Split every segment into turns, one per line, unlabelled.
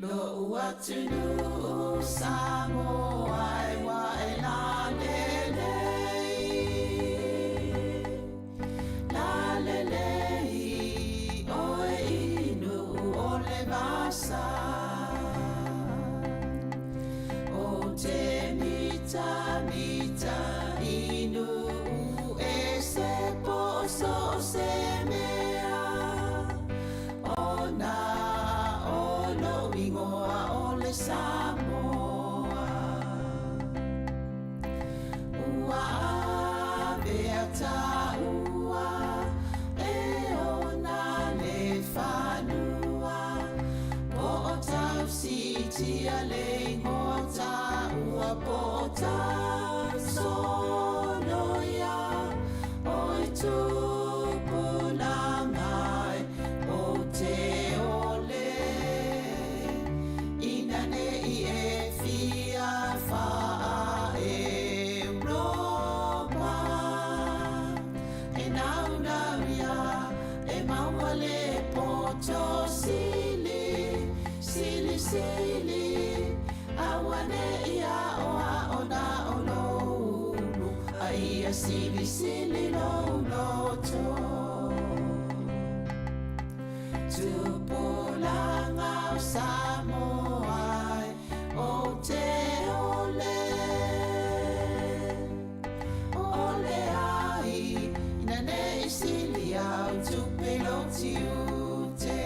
Lo atunu Sāmoa wa la lelei oe inu o le vasa o te mita inu e se poso se mea ona o lo ingoa o le Sāmoa ua avea ta ua e ona le whanua po o tau sitia le ngota ua po o tau sonoia oi tupulangai o te ole ina nei e fia wha Europa e nau ia e maua le poto sili awane ia oa ona o loulu a ia sili loto tupulanga o Sāmoa o te ole ai ina nei sili au tupelo tiute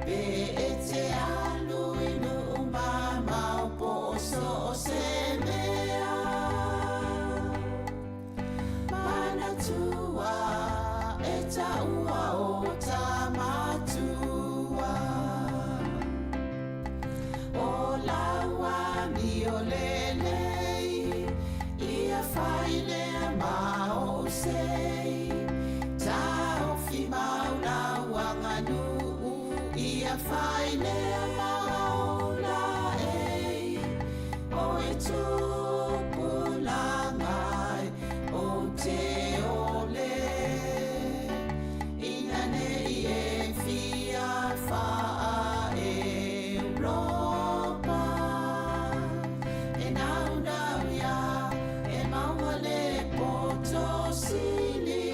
pe e te alu inu umama o poso o se mea mana tua e taua o tamatua o laua mi o lelei ia whaile ma o sei tau fi maulaua nganu ia whaile ma o la ei o e tupulangai o te ole ina nei e fia wha Europa e nau ia e maua le poto sili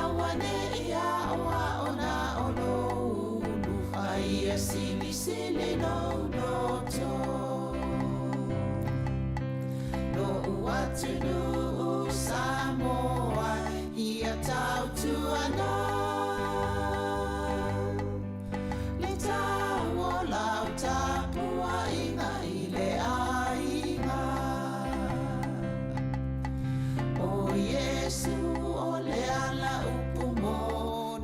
awane ia oa ona o loulu a ia sili loto lo atunu Sāmoa ia tautuana le tau o lau tapua inga i le ainga o Yesu o le ala upumo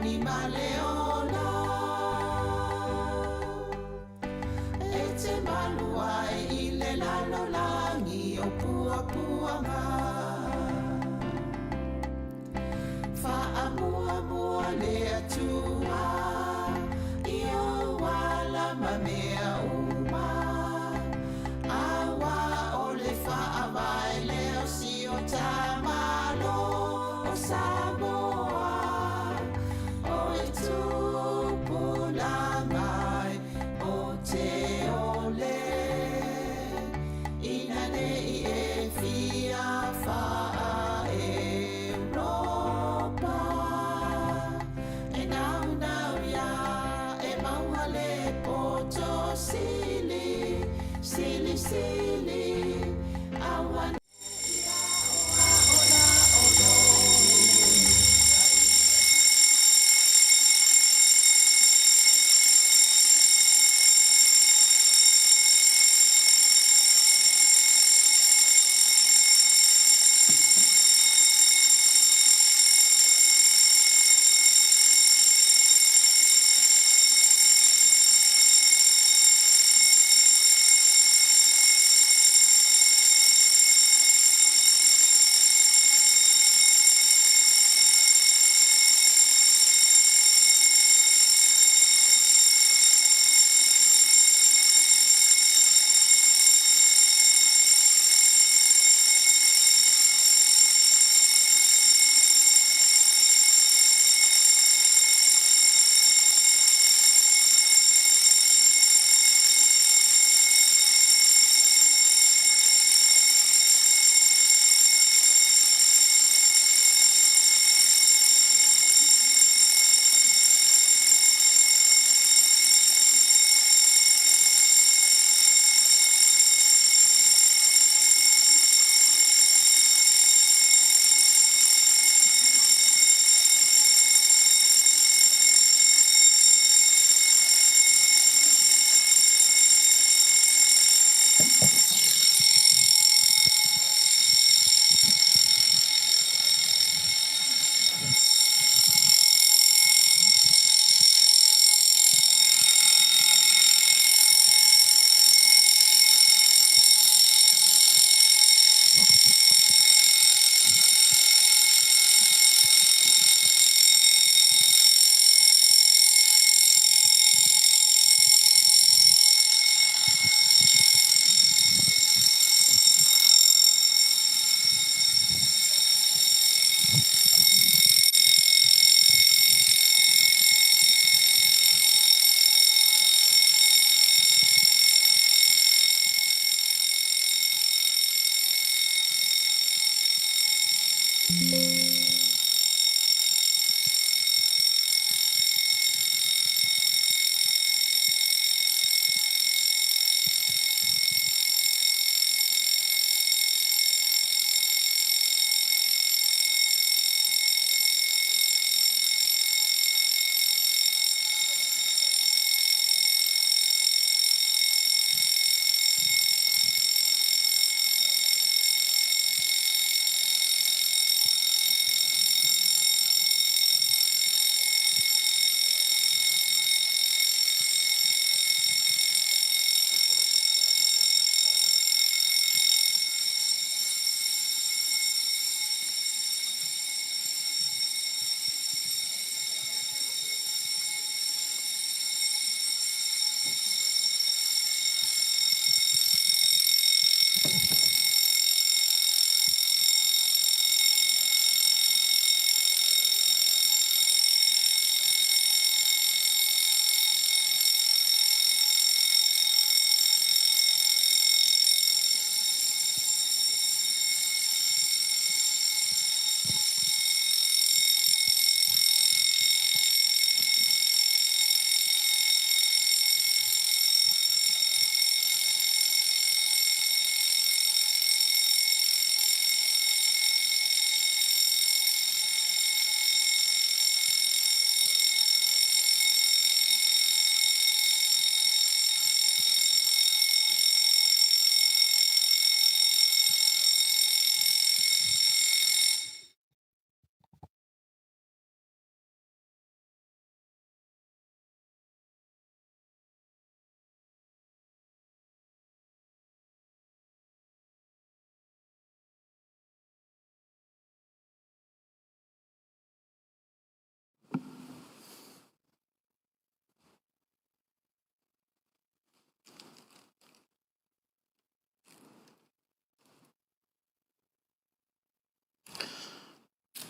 ni maleona e te maluai i le lalolangi o puapuanga whaamua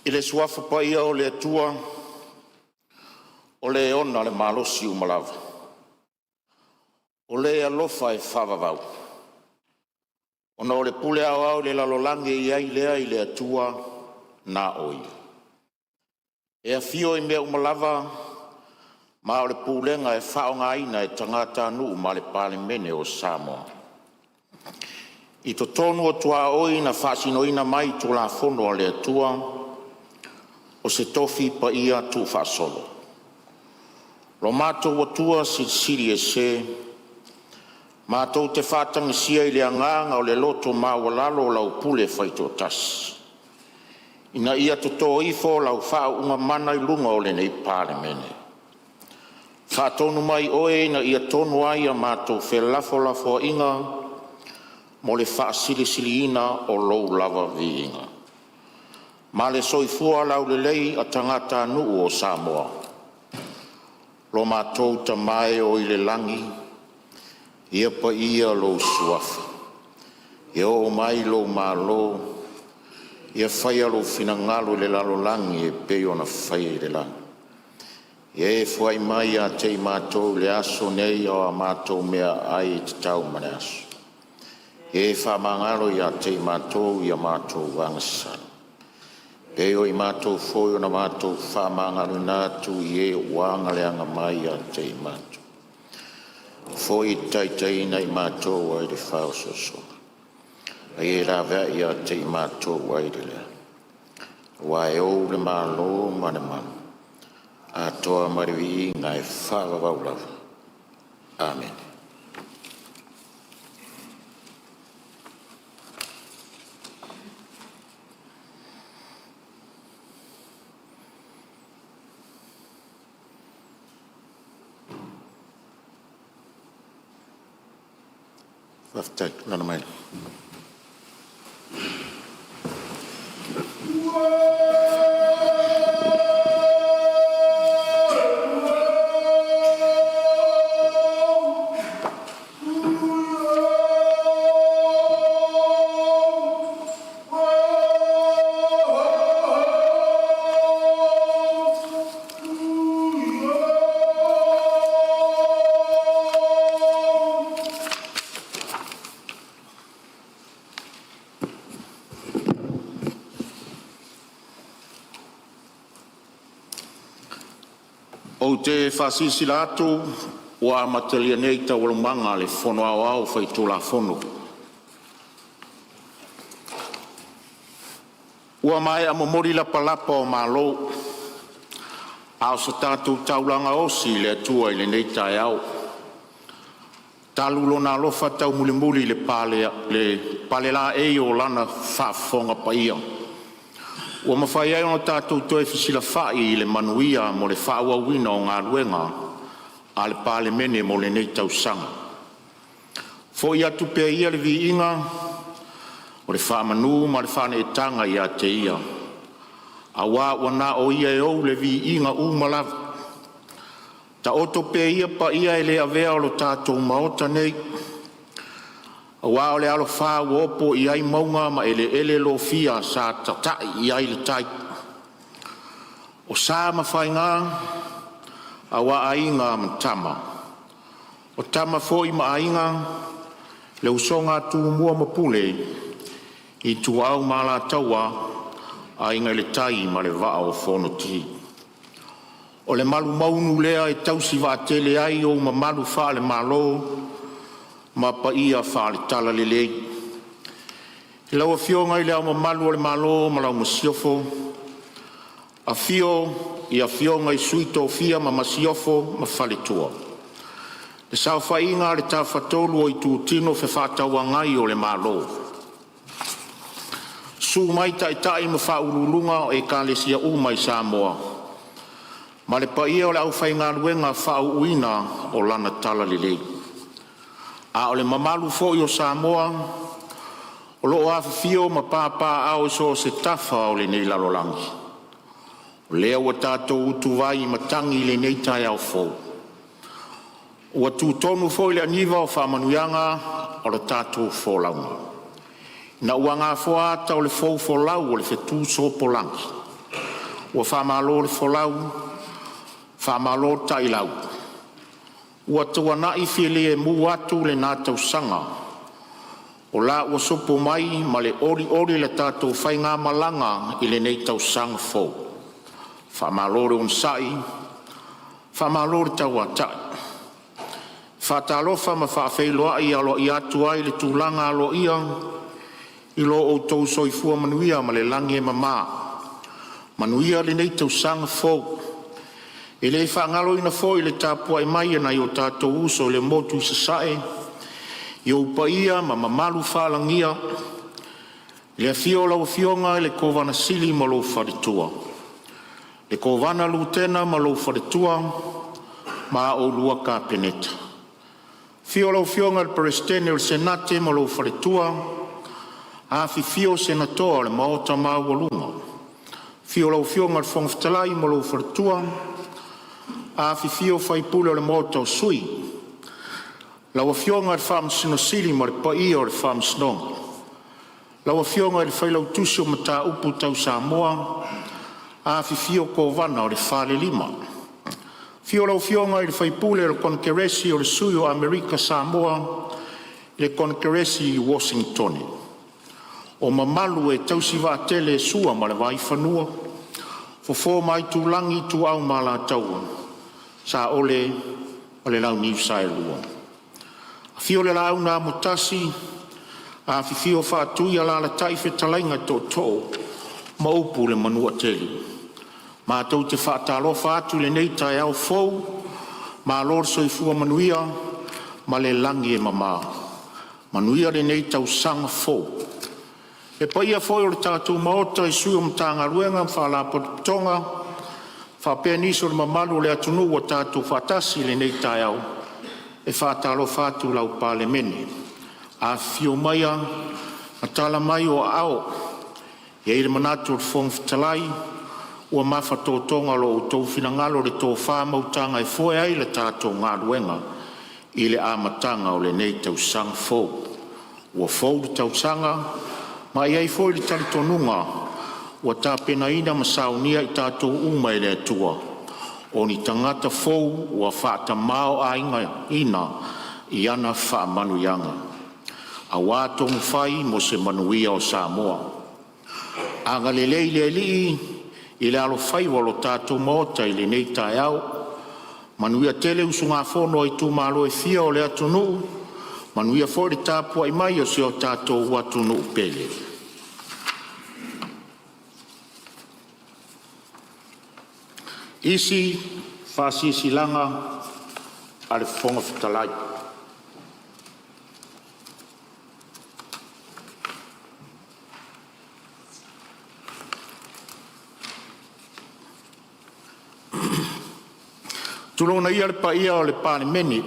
I le suafa pa ia o le atua, o le ona le malosi umalawa. O le alofa e whawawau. Ona o le pule au le lalolange i ai lea i le atua na oi. E a fio i mea umalawa, ma o le pulenga e whaonga ina e tangata anu ma le pale mene o Sāmoa. I to tonu o tua oi na whasino ina mai tu la fono o le atua, o se tofi pa ia tu whasolo. Lo mātou o tua siri e se, mātou te whātanga sia i le anganga o le loto mawalalo lau pule whaito tas. Ina ia to tō ifo lau whao unga mana i lunga o le nei pāre mene. Whātonu mai oe na ia tonu ai a mātou whelafo inga, mo le whaasili ina o lou lava vi inga. Ma le soifua lau le lei a tangata nuu o Sāmoa. Lo mātou ta mai o i le langi, ia pa ia lo suafa. Ia o mai lo mālo, ia whaia lo finangalo le lalo langi e peo na whaia i le langi. Ia e fuai mai a te mātou le aso nei o a mātou mea ai te tau mane aso. Ia e whamangalo i a te mātou i a mātou wangasana. Peo i mātou whoio na mātou whamangalo nātu i e wanga leanga mai a te mātou. Foi taitaina i mātou ai le whao soso. Ai e rawa i a te mātou ai le lea. Wai o le mālo mane manu. A toa mariwi ngai whawa waulawa. Amen. Waftai, nana mai. O te whasisi atu, wa matalia nei ta walumanga le fono au whaitu la fono. Ua mai a momori la palapa o malo, au sa tātou taulanga osi le atua i le nei tai au. Talulo na lofa tau muli le pale la e o lana whaafonga pa ia. Ua mawhai ai ona tātou toe fisila whai i le manuia mo le whaawawina o ngā ruenga a le pāle mene mo le nei tausanga. Fo i atu pia ia le vi inga o le whaamanu ma le whane e tanga i a te ia. A wā wana o ia e ou le vi inga umalawa. Ta oto pia ia pa ia e le avea o lo tātou maota nei. A wā o le alo whā wopo i ai maunga ma ele lo fia sa tatai i ai le tai. O sā mawhai ngā, a wā ainga ma tama. O tama fo i ma ainga, le usonga tu mua mapule, i tu au ma la taua, a inga le tai ma le waa o whono ti. O le malu maunu lea e tausi wā tele ai o ma malu wha le malo, ma pa ia whaale tala le lei. He lau a fionga i lea ma malu o le malo, ma lau ma siofo. A fio i a fionga i suito o fia ma siofo ma whale tua. Le sao whainga le tā whatolu o i tū tino fe whātaua ngai o le malo. Su mai tai tai ma whaurulunga o e ka le sia uma i Sāmoa. Ma le pa ia o le au whainga ruenga whauuina o lana tala le lei. A o le mamalu fo i o Sāmoa, o loo awhawhio ma pāpā au so se tafa o le nei lalolangi. O lea ua tātou utu vai ma tangi le nei tai au fo. Ua tūtonu fo i le aniva o whamanuianga o le tātou fo launga. Na ua ngā fo ata o le fo lau o le whetū so polangi. ua whamalo le folau, whamalo tailau. Ua tuana'i while e mu atu le nā tausanga. O la ua sopo mai ma le ori le tātou whainga malanga i le nei tausanga fōu. Whamalo le unsai, whamalo le tauatai. Whatalofa ma whawhailoa i alo i atu ai le tūlanga alo ia, i lo o tau soifua manuia ma le langi e mama. Manuia le nei tausanga fōu. E le whaangalo ina fōu i le tāpua i mai ana i o tātou uso le motu i sasae, i o upaia ma mamalu whalangia, le afio lau fionga le kovana sili ma lo wharitua. Le kovana lutena ma lo wharitua, ma o lua ka peneta. Fio lau fionga le presidente o le senate ma lo wharitua, a fio senatoa le maota ma walunga. Fio lau fionga le whangwhitalai ma lo wharitua, a fio whaipule le maota o sui. Lau fionga le whamsino sili ma le paia o le whamsinonga. Lau fionga le whailau tusi o mata upu tau Sāmoa, a fio kovana o le whale lima. Fio lau fionga le whaipule le konkeresi o le sui o Amerika Sāmoa, le konkeresi i Washington. O mamalu e tausi vātele sua ma le vai whanua, fo mai tūlangi tu au ma la taua, sa ole o le lau niu sae lua. Fio le lau nā mutasi, a fio whātui ala la taife talainga tō tō, ma upu le manua teli. Ma tau te whātalo whātu le nei tai au fōu, ma lor soifua manuia, ma le langi e mama. Manuia le nei tau sanga fōu. E paia fōi o le tātou maota i sui o mtanga ruenga, whala potonga, whapea niso le mamalu le atunu o tātou whatasi le nei tai au, e whātalo whātu lau pāle mene. A fio maia, a tala mai o ao, e le manatu o whongwhitalai, ua mawhatōtonga lo o tau whinangalo le tō whāmautanga e fōe ai le tātou ngā ruenga, i le āmatanga o le nei tau sang fōu. Ua fōu le tau sanga, ma iai fōi le tali tonunga, ua tāpena ina masaunia i tātou uma e le atua. O ni tangata fōu ua whaata mao a inga ina i ana wha manuyanga. A wātongu whai mo se manuia o Sāmoa. Anga le leile lii i le alo whai walo tātou maota i le nei tai au. Manuia tele usu ngā whono i tū malo e fia o le atunu. Manuia fōi le tāpua i mai o se o tātou watunu pele. Isi whasisi langa a le whonga whitalai. Tulona ia le paia o le pāne meni,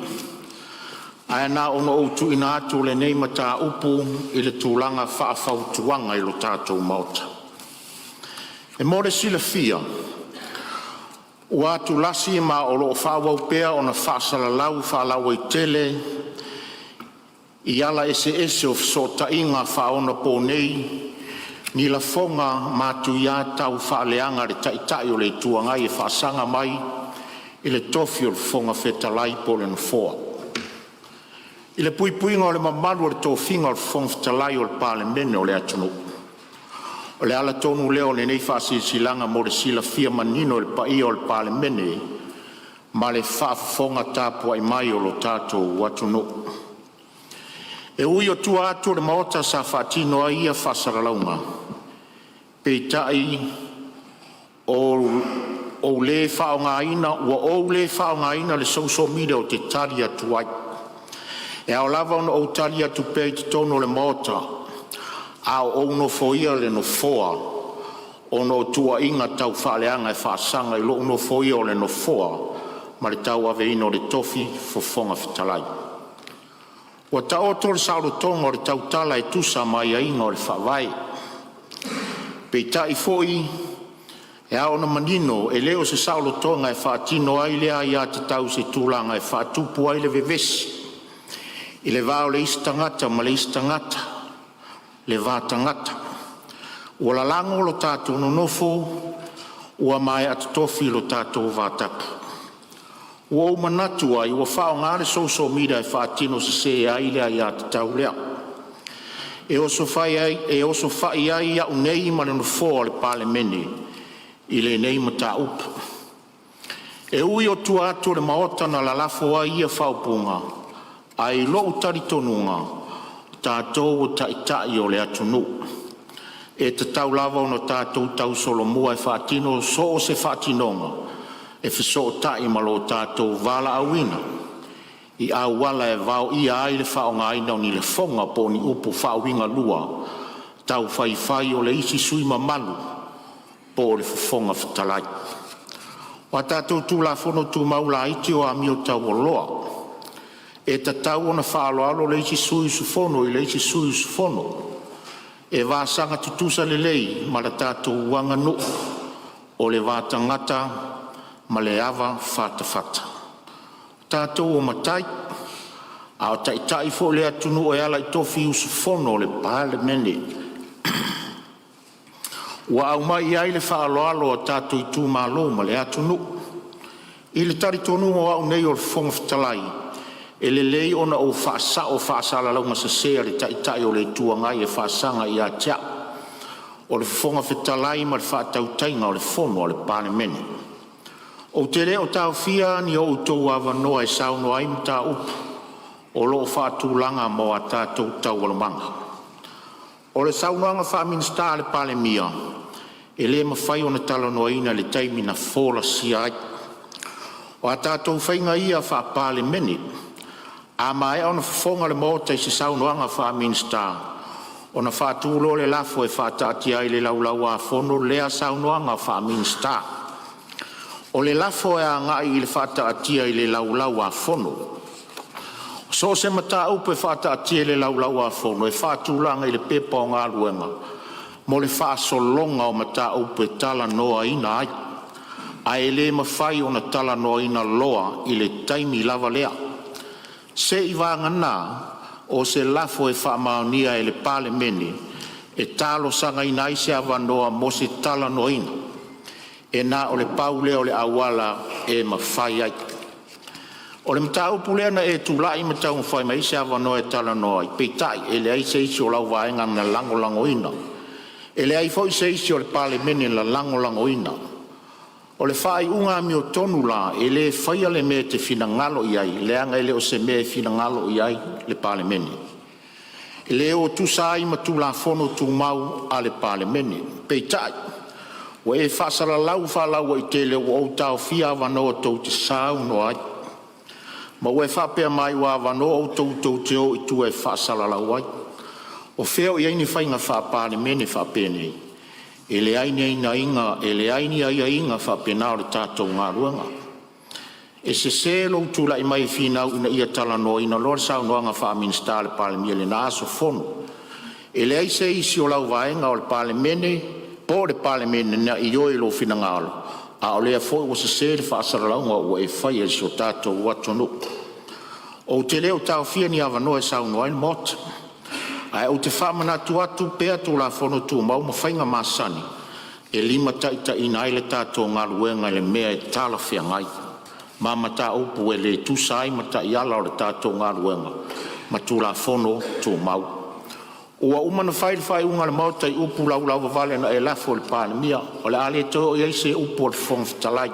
ae nā ono outu ina atu le nei mata upu i le tūlanga whaafautuanga i lo tātou maota. E more sila fia, ua atu lasi ma o lo whawau pea o na whaasala lau whaalau i tele, i ala ese o sota inga whaona pō nei, ni la fonga mātu ia tau whaaleanga le taitai o le tuangai e whaasanga mai, i le tofi o le fonga whetalai po le nfoa. I le puipuinga o le mamaru o le tofinga o le fonga whetalai o le pāle mene o le atunu. O le ala tonu leo le nei whaasisilanga mo le sila fia manino o le paia o le pāle mene, ma le whaafonga tāpua i mai o lo tātou atunu. E ui o tua atu le maota sa whaatino a ia whaasaralaunga. Peitai o le whaongaina, ua o le whaongaina le social media o te tari atu ai. E au lava ono o tari atu pei te tono le maota, au ono foia le no foa, ono tua inga tau whaaleanga e whaasanga i lo ono foia o le no foa, ma le tau ave ino le tofi fofonga whitalai. Ua ta oto le sauro tonga o le tau tala e tusa mai a inga o le whawai. Pei tai foi, e ao na manino, e leo se saulo tonga e whaatino ai lea i a te tau se tūlanga e whaatupu ai le vevesi. I le vāo le istangata ma le istangata, le vātangata. Ua la lango lo tātou no nofo, ua mai atu tofi lo tātou vātapu. Ua umanatu ai, ua whao ngāre social media e whātino se ai lea i atu tau lea. E oso whai ai ia unei maranu fōa le pāle mene i le nei mata upu. E ui o tua atu le maota na lalafo ai ia whaupunga, ai lo utari tonunga, tātou o taitai o le atunu. E te tau lava ono tātou tau solo mua e whātino so o se whātinonga, e whiso tai malo tātou vala awina. I au wala e vau ia ai le whaonga aina o ni le fonga po ni upu whauinga lua, tau whai o le isi sui mamalu, po le fonga whatalai. Wa tātou tūla whono tū maula iti o amio tau o loa. E ta tau ona whaaloalo le isi sui sufono i le isi sui sufono. E vāsanga tutusa le lei ma le tātou wanga no o le vātangata ma le awa whātawhata. Tātou o matai, a o taitai fo le atunu o e ala i tofi usufono o le pāle mene. Wa au mai ai le whaaloalo o tātou i tū mālo ma le atunu. I le tari tonu o au nei o le fonga whatalai. E le lei ona o whaasala launga sa sea le taitai o le tuangai e whaasanga i a tia. O le fonga whetalai ma le whaatautainga o le fono o le pāne mene. O te leo tau fia ni o utou awa noa e sauno ai mta upu. O lo whaatulanga mo a tātou tau walamanga. O le saunoanga whaaminsta le pāle mia. E le mawhai o na tala noaina le taimi na whola si ai. O a tātou whainga ia whaapāle mene. A mai ona fonga le mota i se saunoanga whaaminsta. O na whaatulo le lafo e whaatati ai le laulau a fono lea saunoanga whaaminsta. O le lafo e a ngai i le whaatati ai le laulau a fono. So se mata upe whaatati ai le laulau a fono e whaatulanga i le pepa o ngā ruenga. Mo le whaasolonga o mata upe tala noa ina ai. A e le mawhai o na tala noa ina loa i le taimi lava lea. Se i wāngana o se lafo e whaamaonia e le pāle mene e talo sanga ina i se awanoa mo se tala noina. E nā o le paule o le awala e mawhai ai. O le mta upulea na e tūlai mta umwhai ma i se awanoa e tala noa i peitai e le ai se isi o lau vaenga na lango ina. E le ai foi se isi o le pāle mene na lango ina. O le whai unga mi o tonu la, e le whaia le me te whina ngalo i ai, le anga ele o se me whina ngalo i ai, le pāle mene. E le o tu sai ma tu la fono tu mau a le pāle mene. Peitai, o e whasara lau whalau i te leo o tau fia wanoa tau te sau no ai. Ma o e whapea mai wa wanoa o tau te o i tu e whasara lau ai. O wheo i aini whainga wha pāle mene whapea nei. E le aini ai inga whapena o le tātou ngā ruanga. E se lo tūla i mai whinau ina ia tala no ina lor sau noanga whaaminsta le pāle mia le nā aso fono. E le ai se isi o lau vaenga o le pāle mene, po le pāle mene na i oi lo whina ngālo. A o lea foi o se le whaasara launga o e whai e si o tātou watonu. O te leo tau fia ni awa noe sau noa in mota. Ai o te whamana atu pea tō la whono tū mau ma whainga māsani. E lima taita ina ai le tātou ngā ruenga le mea e tāla whia ngai. Ma mata upu e le tūsai mata i ala o le tātou ngā ruenga. Ma tū la whono tū mau. Ua umana whai unga le mautai upu lau vale na e lafo le pāne mia. O le ale tō i eise upu o le whongwhitalai.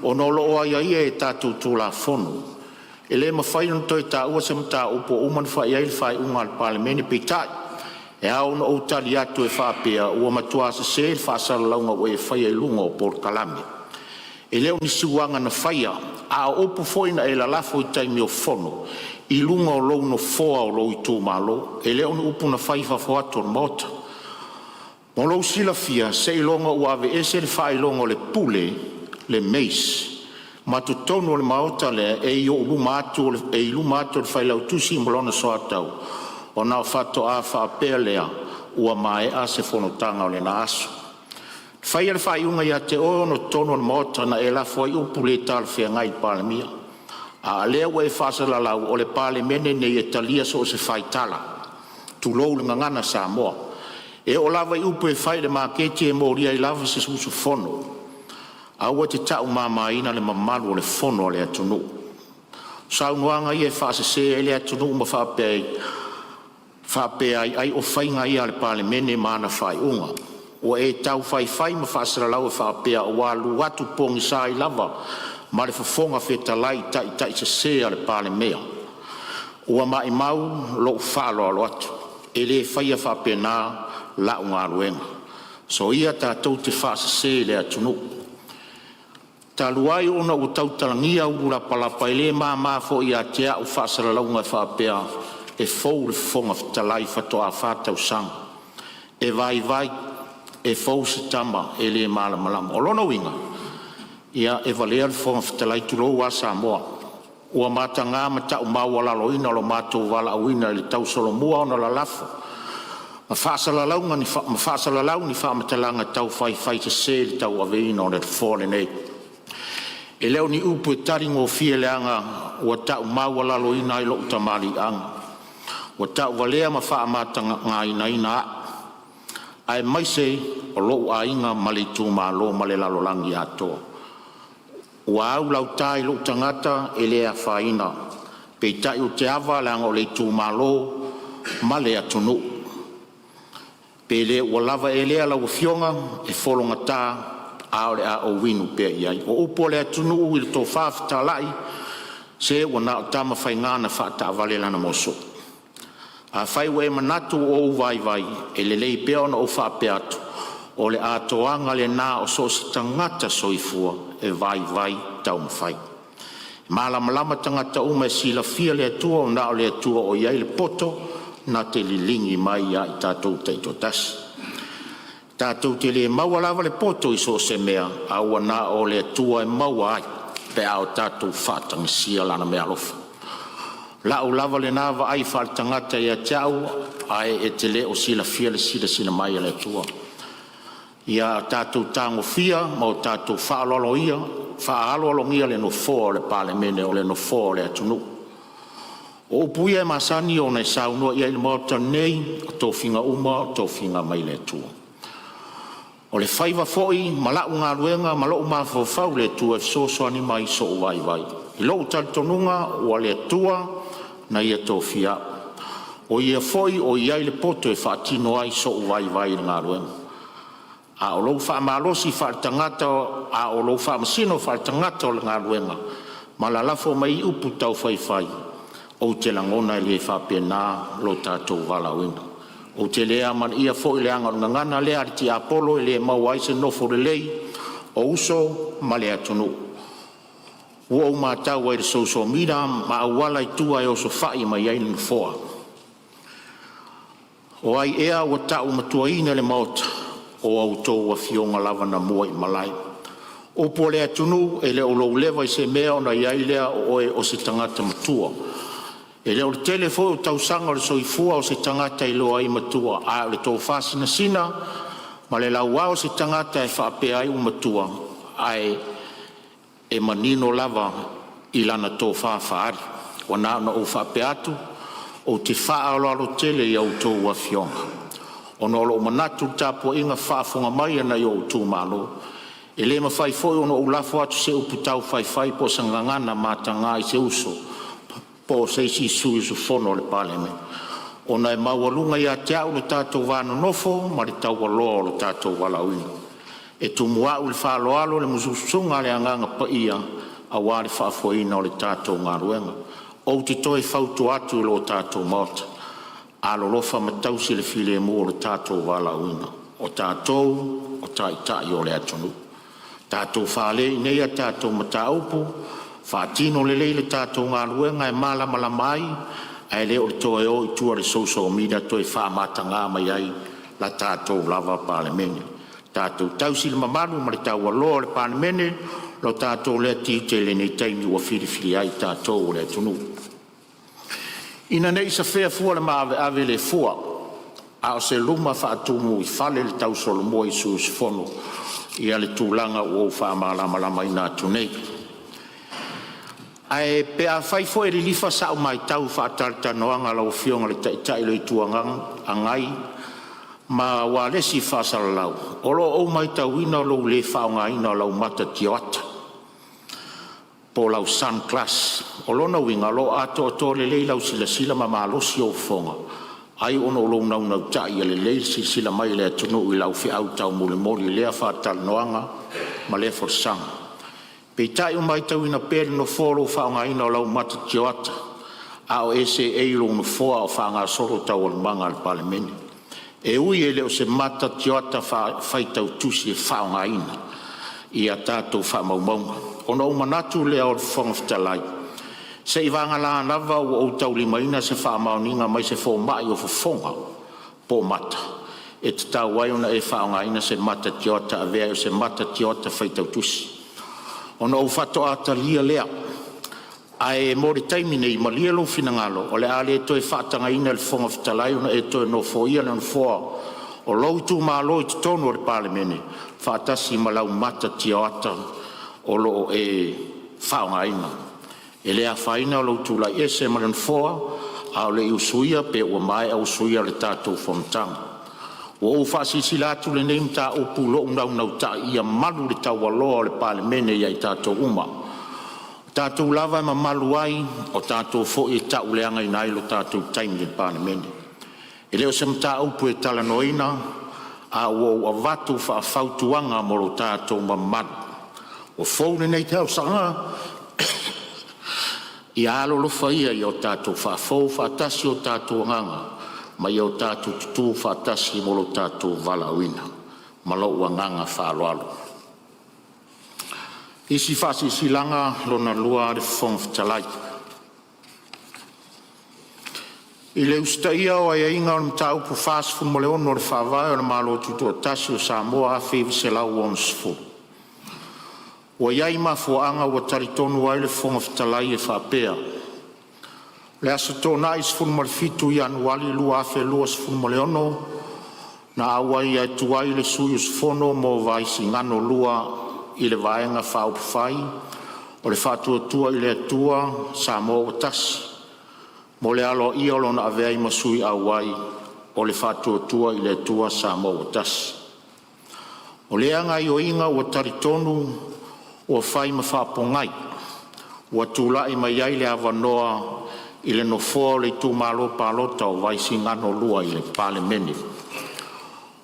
O nolo o ai e tātou tū la whono. E le mawhai no toi tā ua se mta upo uman whai ai whai unga al pāle mene peitai. E au no o tali atu e whapea ua matua se se whaasara launga o e whai e lunga o por kalame. E leo ni siwanga na whaia a opu foina e la lafo i taimi o fono i lunga o lou no foa o lou i tū malo. E leo ni upu na whai whawhato na mota. Mo lou sila fia se i longa uave e se le whai longa o le pule le meis. Ma tu tono le maota le e i o lumatu le whailau tusi molona soatau. O nao whato a whaapea lea ua mai a se whanotanga o le na aso. Whaia le whaiunga ia te o no tono le maota na e la whai upu le tal whea ngai pāle mia. A lea ua e whasala lau o le pāle mene nei e talia so se whaitala. Tu lou le ngangana Sāmoa. E o lava i upu e whai le maketi e moria i lava se susu fono. Aua te tau mamaina le mamalu o le fono o le atunu. Saunoanga ia e whaasese e le atunu ma whapea ai o whainga ia le pale mene mana whai unga. O e tau whai ma whaasaralau e whapea o walu atu pongi sa i lava ma le whafonga whetalai tai se sea le pale mea. Ua mai mau lo whaalo alo atu. E le whaia whapea nā la unga aluenga. So ia tātou te whaasese le atunu. Taluai ona o tautalangia ura palapa ele ma fo ia tea o whaasaralaunga whapea e fou le fonga talai whatoa whatau sang. E vai e fou se tama e le malamalama. O lona winga, ia e valea le fonga talai tulou a Sāmoa. Ua mata ngā mata o maua laloina lo mātou wala awina le tau solomua ona la lafo. Ma whaasalalau ni whamatalanga tau whai te se le tau aveina o le fōle nei. E leo ni upu e tari ngō fie leanga ua tau maua laloina i lo utamari anga. Ua tau walea ma wha amata ngā ina a. Ai maise o lo a inga mali tū malo male lalolangi atoa. Ua au lau tai lo tangata e lea whaina. Pei tai o te awa leanga o le tū malo male atunu. Pei le ua lava e lea lau fionga e wholonga tā a ole a o winu pe iai. O upo le atunu i le tō whawhita lai se ua na o tama whaingana whata avale lana moso. A whai we manatu o vai e le lei pea ona o whape atu o le atoanga le nā o so se tangata soifua e vai tau mwhai. Malama tangata uma e sila fia le atua o na o le atua o iai le poto na te lilingi mai ia i tātou teito tasi. Tātou te le maua lava le poto i so se mea a ua na o le atua e maua ai pe ao tātou whatanga sia lana mea lofa. Lau lava le nava ai whaatangata ia tiau ai e te le o sila fia le sila mai le atua. Ia tātou tango fia ma o tātou whaaloloia le no fō le pale mene o le no fō le atunu. O upuia e masani o nei saunua ia ili mauta nei o tō whinga uma o tō whinga mai le atua. O le whaiva fōi, malau ngā ruenga, malau mā whau le tua e sosoani mai so o vai. I lou talitonunga o le tua na ia tō whia. O ia fōi o iai le poto e whaatino ai so o vai ngā ruenga. A o lou wha malosi whaatangata, a o lou wha masino whaatangata o le ngā ruenga. Ma la lafo mai upu tau whai. O te langona e le whapea nā lo tātou wala wina. O te lea man ia fo i leanga o ngana lea ti Apollo i le mawai se nofo le lei o uso ma le atunu. Ua o mātau ai le social media ma awala i tua e o so whai mai ai ni foa. O ai ea o tau matua ina le maota o au tō wa fionga lava na mua i malai. O po le atunu e le o lou lewa i se mea o na iai lea o se tangata matua. E leo le telefo o tausanga o le soifua o se tangata i loa i matua a le tō whasina sina ma le laua o se tangata e whapea ai o matua ai e manino lava i lana tō whawhaari. O nāna o whapea atu o te whaaloalo tele i au tō wafionga. O no lo manatu tapo inga whaafonga mai ana i o tū malo. E le mawhai foi o no ulafo atu se uputau whai po sangangana mātanga i se uso. Po se si sui su fono le paleme. O na e mawalunga ia te au le tātou wāna nofo, ma le tau waloa le tātou walauina. E tu mua u le whaaloalo le mususunga le anganga pa ia a wāre whaafoina o le tātou ngā ruenga. O te toi whautu atu lo tātou maota. A lo lofa matausi le file mo le tātou walauina. O tātou, o tai o le atunu. Tātou whaale nei a tātou mataupu, Whaatino le leile tātou ngā ruenga e māla mai, ai leo le toe o i tua le social media toi whaamata ngā mai ai la tātou lava pāle mene. Tātou tausi le mamaru ma le tau aloa le pāle mene, lo tātou le ati te le nei taimi ua whiriwhiri ai tātou le tunu. Ina nei sa whea fua le maave ave le fua, a o se luma whaatumu i whale le tau solo mo i su fono, i ale tūlanga o whaamalama i nā tunei. Ai pe a fai fo e lifa sa o mai tau fa tarta noanga la o fionga le tai lo i tuanga angai ma walesi whasalau. Olo o mai tauina lo le whaongaina lau mata tioata. Po lau sun class. Olona winga lo ato to le lau sila ma malosi o fonga. Ai ono lo nau tai le sila mai le tunu i lau fi au tau mole le whatal noanga ma le forsanga. Pe tai o mai tauina pere no folo whaongaina lau mata tioata. Ao ese eilo no foa o whanga soro tau al manga al palemene. E ui e leo se mata tioata whaitau tusi e whaongaina. Ia tātou whamaumaunga. Ono o manatu leo o whangaftalai. Se i vanga la nava o tau limaina se whamauninga mai se fo mai o fonga po mata. E te tau waiona e whaongaina se mata tioata a vea o se mata tioata whaitau tusi. Ono o whato ata lia lea. Ai mori taimine i malia lo finangalo. O le ale e toi whatanga ina le fonga fitalai ona e toi no fo ia no foa. O loutu maa loi te tonu o le palemene. Whatasi malau mata tioata o lo e whaongaina. E lea whaina o loutu lai ese malan foa. A o le usuia pe ua mai au suia le tātou whamtanga. O whasisi latu le neim tā o pulo unau tā ia malu le tau aloa o le palemene ia i tātou uma. Tātou lava ma malu ai o tātou fo e tau leanga i nailo tātou taimi le palemene. E leo se mta upu e tala noina a o avatu wha whautuanga moro tātou ma manu. O fōne nei tau sanga i alo lofa ia i o tātou wha fōu wha tasi o tātou nganga ma i o tātou tutu wha tasi moro tātou valauina ma lo ua nganga wha aloalo. Isi fasi silanga lona lua de whongwhitalai. I le ustaia o ai inga o mta upu fasi fu mo le ono le whawai o le malo tutu o tasi o Sāmoa a whiwi se lau o msfu. O iai ma fuanga o taritonu ai le whongwhitalai e whapea. Le asa tōna is fu mo le fitu i anuali lua afe lua se fu mo le ono na awai ai tuai le suyu sfono mo vaisi ngano lua i le vaenga whaupwhai, o le whatuatua i le atua Sāmoa o tasi. Mo le alo i alo na avea i masui awai, o le whatuatua i le atua Sāmoa o tasi. O le anga i o inga o taritonu o whai ma whapongai, o tūla i mai ai le awanoa i le nofoa le tū malo palota o vaisi ngano lua i le palemene.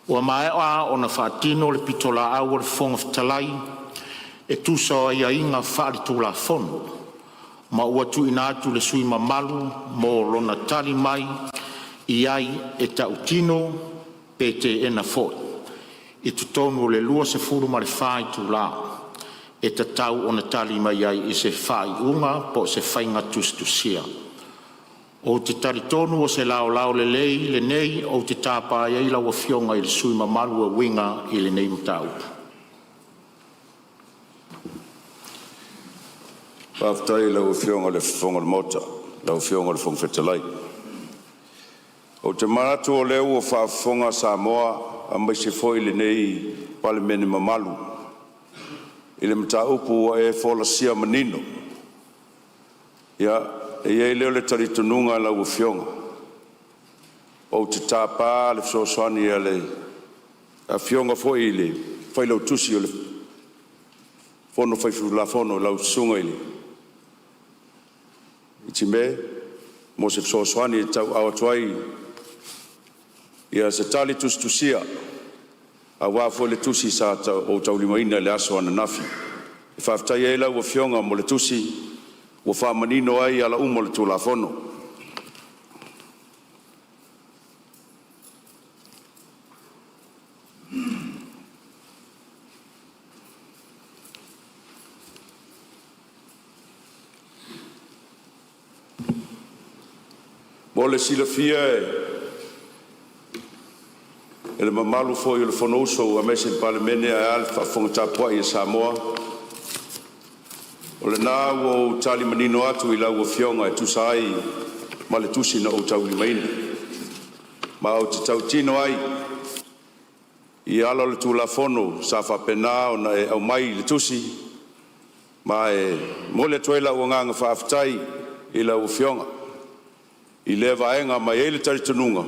O mai o na whatino le pitola au o le whongawhitalai, e tusa ia inga whaari tūla whonu. Ma ua tu ina atu le sui mamalu mo lona tali mai i ai e tau tino pe te ena foi. E tutonu o le lua se furu ma le whai tūla. E ta tau o na tali mai ai i se whai unga po se whainga tustusia. O te taritonu o se lao le lei le nei o te tāpā i lau a fionga i le sui mamalu a winga i le nei mtau.
Paftai lau fionga le whonga le mota, lau fionga le whongwhetalai. O te maratu o leo o whaafonga Sāmoa a mai se foi le nei palemene mamalu. I le mta upu o e whola sia manino. Ia, e ei leo le taritununga lau fionga. O te tāpā le whoswani a le a fionga foi le whailau tusi o le whono whaifu la whono lau sunga ili. Iti me, mo se whoswani e tau awatuai ia se tali tusia a wafo le tusi sa o tau limaina le aso ana nafi. E whaftai e lau o fionga mo le tusi o whamanino ai ala umo le tūla whono. Mo le silafia e le mamalu foi o le whanouso a mese palemene a alfa whangatapua i Sāmoa. O le nā o tali manino atu i lau o fionga e tusa ai ma le tusi na o tau limaina. Ma o te tau tino ai i alo le tūla whono sa whapena o na e au mai le tusi ma e mo le tuela o nganga whaafitai i lau o fionga. I le vaenga mai ele taritununga.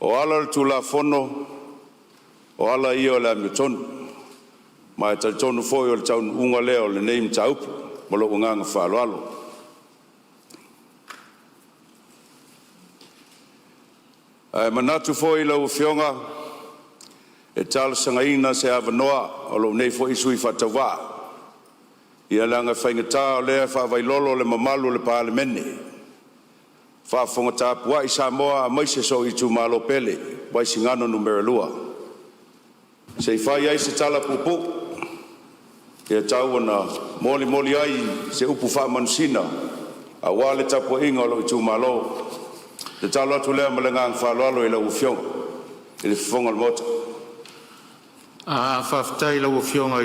O ala le tulafono, o ala ia o le amiotonu. Ma e talitonu foi o le taununga lea o le nei mataupu, ma loo nganga whaaloalo. Manatu foi lau fionga, e tala sangaina se avanoa o loo nei foi sui whatawaa. Ia langa whaingata o lea whawailolo le mamalu le paalemene. Whaafonga tāpua i Sāmoa a maise so i tu malo pele, wai singano numero lua. Se i whai ai se tala pupu, ia tau ana moli ai se upu wha manusina, a wale tapua inga o lo i tu malo. Te talo atu lea malengang whaaloalo i lau uwhionga, i le whonga le mota.
Whaftai lau uwhionga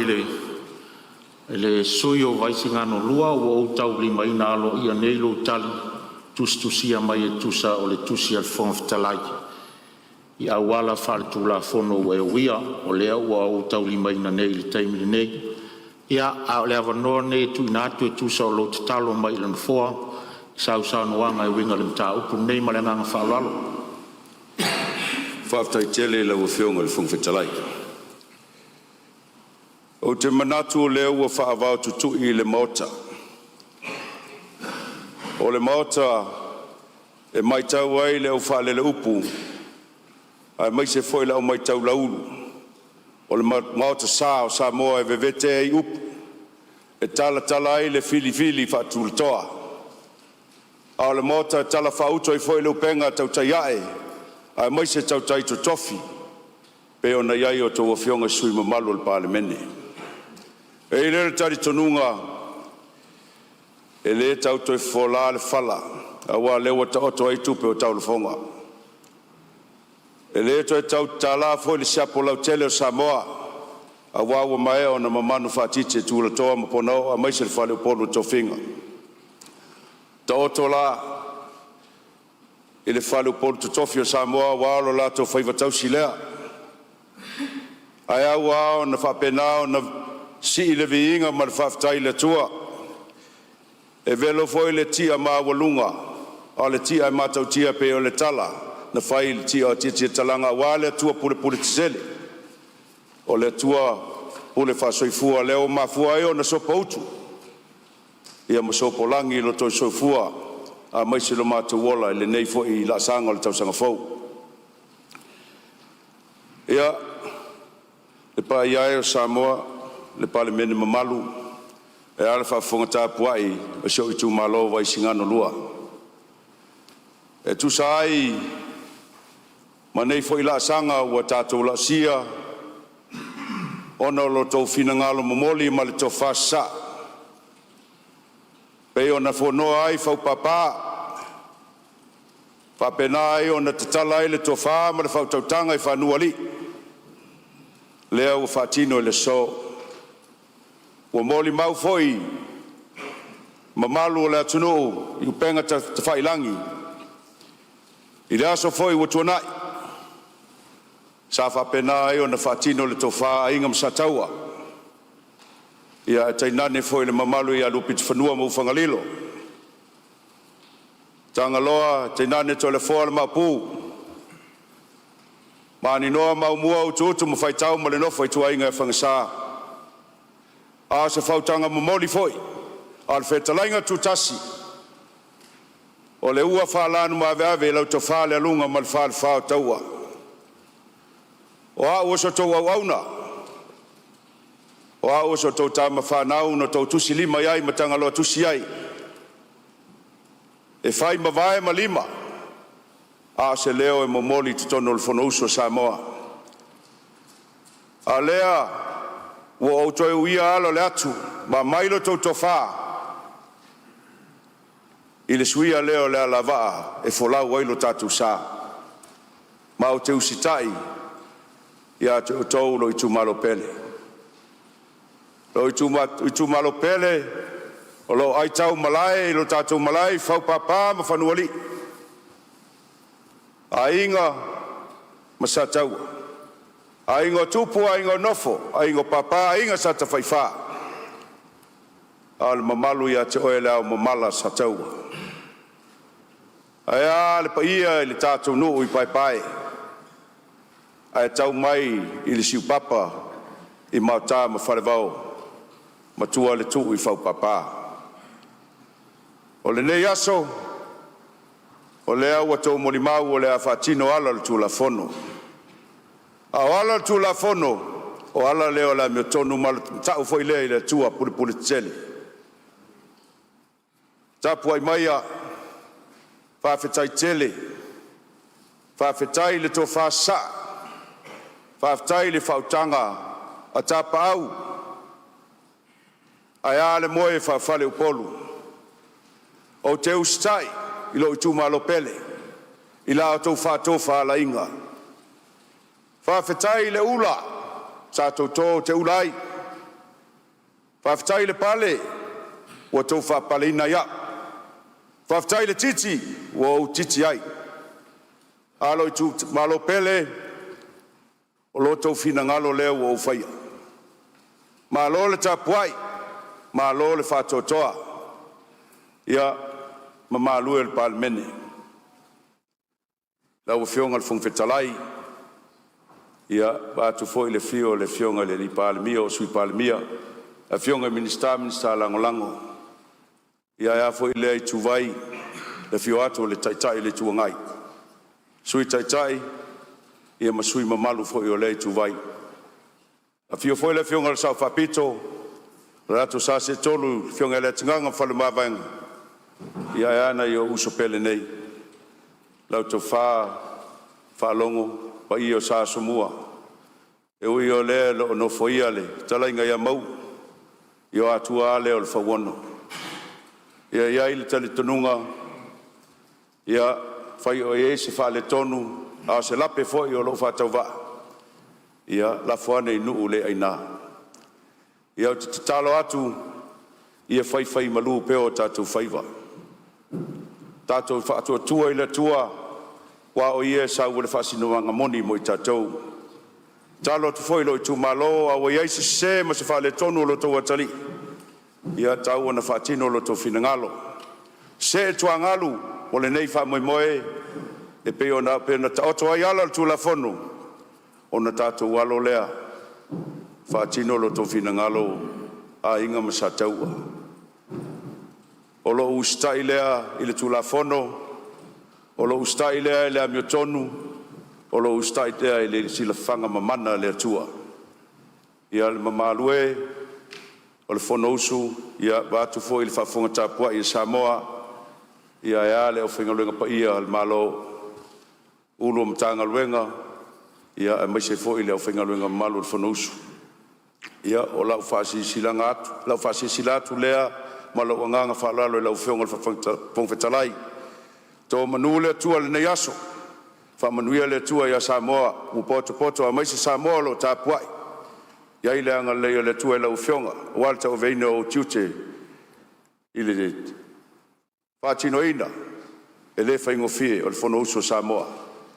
i le sui o wai singano lua o tau lima ina alo ia neilo tali. Tusia mai e tusa o le tusia al whongafitalai. I awala whare tulafono o e uia o lea ua o taulima ina nei le taimini nei. Ia a le avanoa nei tu ina atu e tusa o lo te talo mai lan foa. Sau noanga e winga le mta upu nei ma le nganga whalalo.
Whaftai tele la ua whionga le whongafitalai. O te manatu o lea ua whaavao tutu i le mota. O le maota e mai tau ai le au whaalele upu, ai mai se foi le au mai tau laulu. O le maota sā o Sāmoa e vevete ai upu, e tala ai le fili whaatulatoa. A o le maota e tala whauto i foi le upenga tau tai ae, ai mai se tau tai to tofi, pe o na iai o tau awhionga sui mamalu le pālemene. E i lere tari tonunga, e le tau toi whola le whala, a wā lewa ta oto ai tupe o tau le whonga. E le toi tau tala fo le siapo lau tele o Sāmoa, a wā ua mai o na mamanu whātite tu la toa maponao a maise le whale o polo tau whinga. Ta oto la, i le whale o polo tau tofi o Sāmoa, wā alo la tau whaivatau si lea. Ai au ao na whapenao na si i le viinga ma le whaftai le tua. E velo foi le tia mawalunga, o le tia e matau tia pe o le tala, na whai le tia o tia talanga, wā le tua pule tisele, o le tua pule whasoifua, leo mafua eo na sopa utu. Ia ma sopa langi lo toi soifua, a maisi lo matau wola, le nei foi la sanga o le tausanga fau. Ia, le pa iai o Sāmoa, le pale mene mamalu, e ala whaafonga tāpuai o seo i tū malo wai singano lua. E tu sa ai, ma nei fo i la sanga ua tātou la sia, ona lo tau fina ngalo momoli ma le tau whasa. Pei ona whonoa ai whau papa, whapena ai ona tatala ai le tau wha ma le whau tautanga i whanua li. Lea ua whatino i le so. Ua moli mau foi, mamalu o le atunu, i upenga ta whailangi. I le aso foi ua tuanai. Sa whapena ai o na whatino le tau wha inga msataua. Ia e tainane foi le mamalu i alupi te whanua ma ufangalilo. Tangaloa, tainane to le foa le mapu. Mani noa mau mua utu ma whaitau ma le nofo i tua inga e whangasaa. A se whautanga mamoli foi, al whetalainga tutasi. O le ua whalanu ma aveave lau to whale alunga mal whale whao taua. O a ua so tau au auna. O a ua so tau tama whanau no tau tusi lima iai matanga loa tusi iai. E whai ma vae ma lima. A se leo e mamoli tutono le whono uso Sāmoa. A lea, ua o toi uia alo le atu, ma mailo tau tofa. I le suia leo le alavaa, e folau wailo tatu sa. Ma o te usitai, ia te o tau lo i tu malo pele. Lo i tu malo pele, o lo ai tau malai, lo tatu malai, fau papa, ma whanuali. A inga, ma sa taua. A ingo tupu, a ingo nofo, a ingo papa, a inga sa ta whaiwha. A le mamalu ia te oe leo mamala sa taua. A ea le pa ia le tātou nuu i pai pai. Ai tau mai i le siu papa i mautā ma whalewau ma tua le tuu i whau papa. O le nei aso, o le au atou molimau o le a whatino ala le tūla fono. A o ala le tūla fono, o ala leo la mio tonu ma le tau fwoi lea i le tua puli puli tseli. Tapu ai maia, whawhetai tele, whawhetai le tō whasa, whawhetai le whautanga a tapa au, ai ale moe whawhale upolu. O te ustai, i lo i tūmalo pele, i la o tō whātō whaala inga. Whawhetai le ula, sa tō tō te ulai. Whawhetai le pale, ua tō whapale ina ia. Whawhetai le titi, ua o titi ai. Alo i tūmalo pele, o lo tō whina ngalo leo o whaia. Ma lo le tapuai, ma lo le whātotoa. Ia, ma malue le palmene. Lau fionga le fungfetalai. Ia, bātu foi le fio le fionga le li palmia o sui palmia. A fionga minister lango lango. Ia, ia foi le ai tuvai. Le fio ato le taitai le tuangai. Sui taitai. Ia ma sui mamalu foi o le ai tuvai. A fio foi le fionga le sau whapito. Rato sa se tolu fionga le tinganga whalu mawanga. Ia ana i o uso pele nei. Lau tau whalongo, pa i o Sāmoa. E ui o le lo no foia le, tala inga ia mau. I o atua ale o le whawono. Ia ili tali tonunga. Ia whai o e se whale tonu. A se lape foi o lo whatau wa. Ia la whane i nuu le aina. Ia o te talo atu. Ia whai malu peo tātou whaiwa. Tātou whaatua tua i le tua, wa o ia sau le whasinoanga moni mo i tātou. Talo tu whoi lo i tu malo, a o ia isi se ma se whale tonu lo tau atali. Ia tau ana whatino lo tau whinangalo. Se e tua ngalu, o le nei wha moe moe, e peo na ta oto ai ala tu la whonu, o na tātou walo lea, whatino lo tau whinangalo, a inga ma sa taua. O lo ustai lea i le tulafono, o lo ustai lea i le amiotonu, o lo ustai lea i le silafanga mamana le atua. Ia le mamalue, o le fono usu, ia watu fo i le whafonga tapua i Sāmoa, ia ea le o whingaluenga pa ia al malo ulu mtanga luenga, ia e maise fo i le o whingaluenga malu le fono usu. Ia o lau whasi silanga atu, lau whasi silatu lea, ma lau anganga whaalalo i lau whionga le whongwhetalai. Tō manu le tua le nei aso. Whamanuia le tua ia Sāmoa, u poto a maise Sāmoa lo tāpuai. Ia i le anga le tua i lau whionga. O alta o veina o tiute i le whātino ina. E le whaingo fie o le whono uso Sāmoa.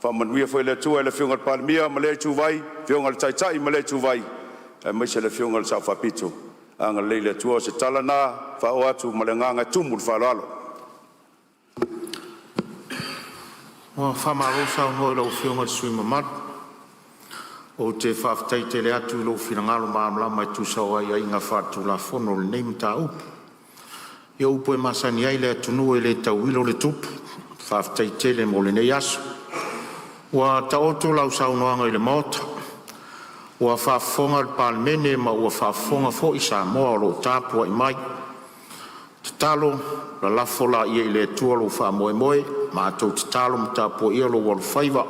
Whamanuia fwoi le tua i le whionga le palimia, ma le tūvai, whionga le taitai, ma le tūvai. E maise le whionga le sauwhapito. Anga leile tua se talana fa o atu malenganga tumu fa lalo
o fa maro sa no lo fionga sui mamat o te fa tai te le atu lo finangalo mamla mai tu sa wa ia inga fa tu la fono le nem ta up yo upo e masani ai le tunu le tawilo le tup fa tai te le mo le nei aso wa ta oto la sa no anga le mot ua whaafonga le palmene ma ua whaafonga fo i Sāmoa lo tāpua i mai. Te talo, la lafola ia i le tua lo wha moe moe, ma atou te talo ma tāpua ia lo walu whaiva.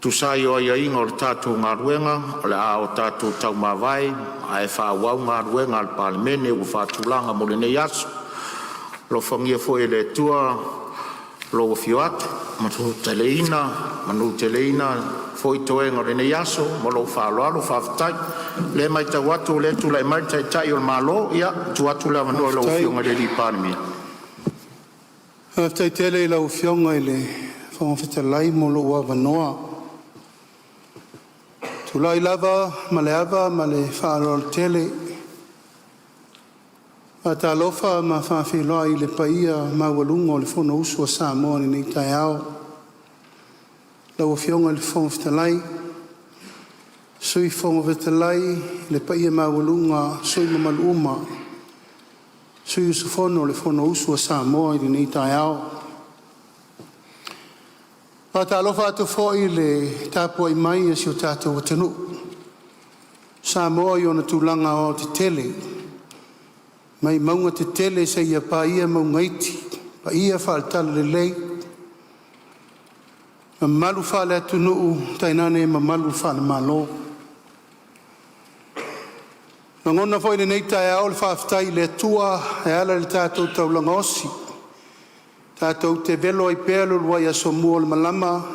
Tu sai o ia inga o le tātou ngā ruenga, o le a o tātou tau mawai, a e wha wau ngā ruenga le palmene ua whaatulanga mo le nei aso. Lo whangia fo i le tua lo fio atu, manu teleina, foi toenga le nei aso, mo lo whaaloalo, whaafitai. Le mai tau atu, le tu lai mai tai o malo, ia, tu atu le manua lo fionga le li pārmia.
Whaafitai tele i lau fionga i le whangawhitalai mo lo ua wanoa. Tu lai lava, ma le ava, ma le whaaloalo tele. A ta lofa ma whawhiloa i le paia ma walunga o le whono usua Sāmoa ni nei tai ao. Lau fionga le whangawhitalai. Sui fonga vetalai, le paia mawalunga, sui mamaluma, sui usufono le fono usu a Sāmoa i nei tai ao. Pata alofa atu foi le tāpua i mai si o tātou watanu. Sāmoa i ona tūlanga o te tele. Mai maunga te tele se ia pa ia maunga iti, pa ia whaatala le lei. Mamalu whale atu nuu, tainane mamalu whale malo. Ngona foi nei tai ao le whaafitai le tua e ala le tātou taulanga osi. Tātou te velo ai pēlo lua ia somua le malama.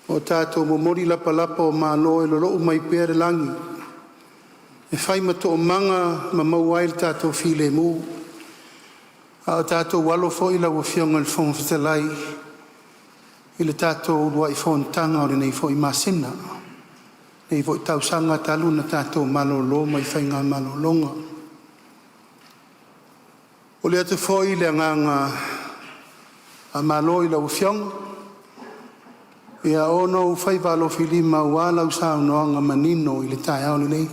O tātou momori lapa lapa o malo e lolo mai pēre langi. E whai mato o manga ma mauai le tātou while mu. A o tātou walo foi la wafionga le whong fitalai. I le tātou lua i whontanga o le nei foi masina. Nei vo tau sanga talu na tātou malolo mai whainga malolonga. O le atu foi le nganga a malo i lau whiong. Ia ono u whai walo whilima ua lau sao noanga manino i le tai au nei.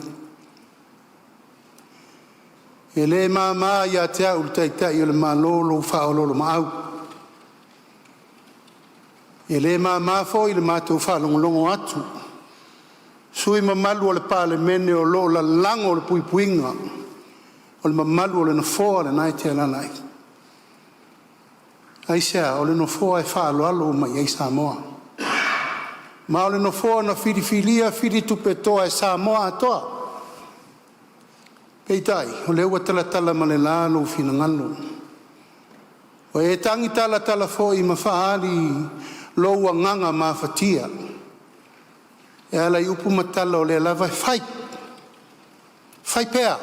E le mama ia te au le taitai o le malolo whaololo maau. E le mama foi le mātou whalongolongo atu. Sui mamalu o le pāle mene o lo la lango o le puipuinga. O le mamalu o le nofoa le nai te alanai. Aisea, o le nofoa e whaalo alo mai ei Sāmoa. Ma o le nofoa na whiriwhiria whiri tupetoa e Sāmoa atoa. Peitai, o le ua tala ma le lalo fina ngalo. O e tangi tala fo i mawhaari lo ua nganga ma fatia. E ala i upu matala o le lava e whai pēa.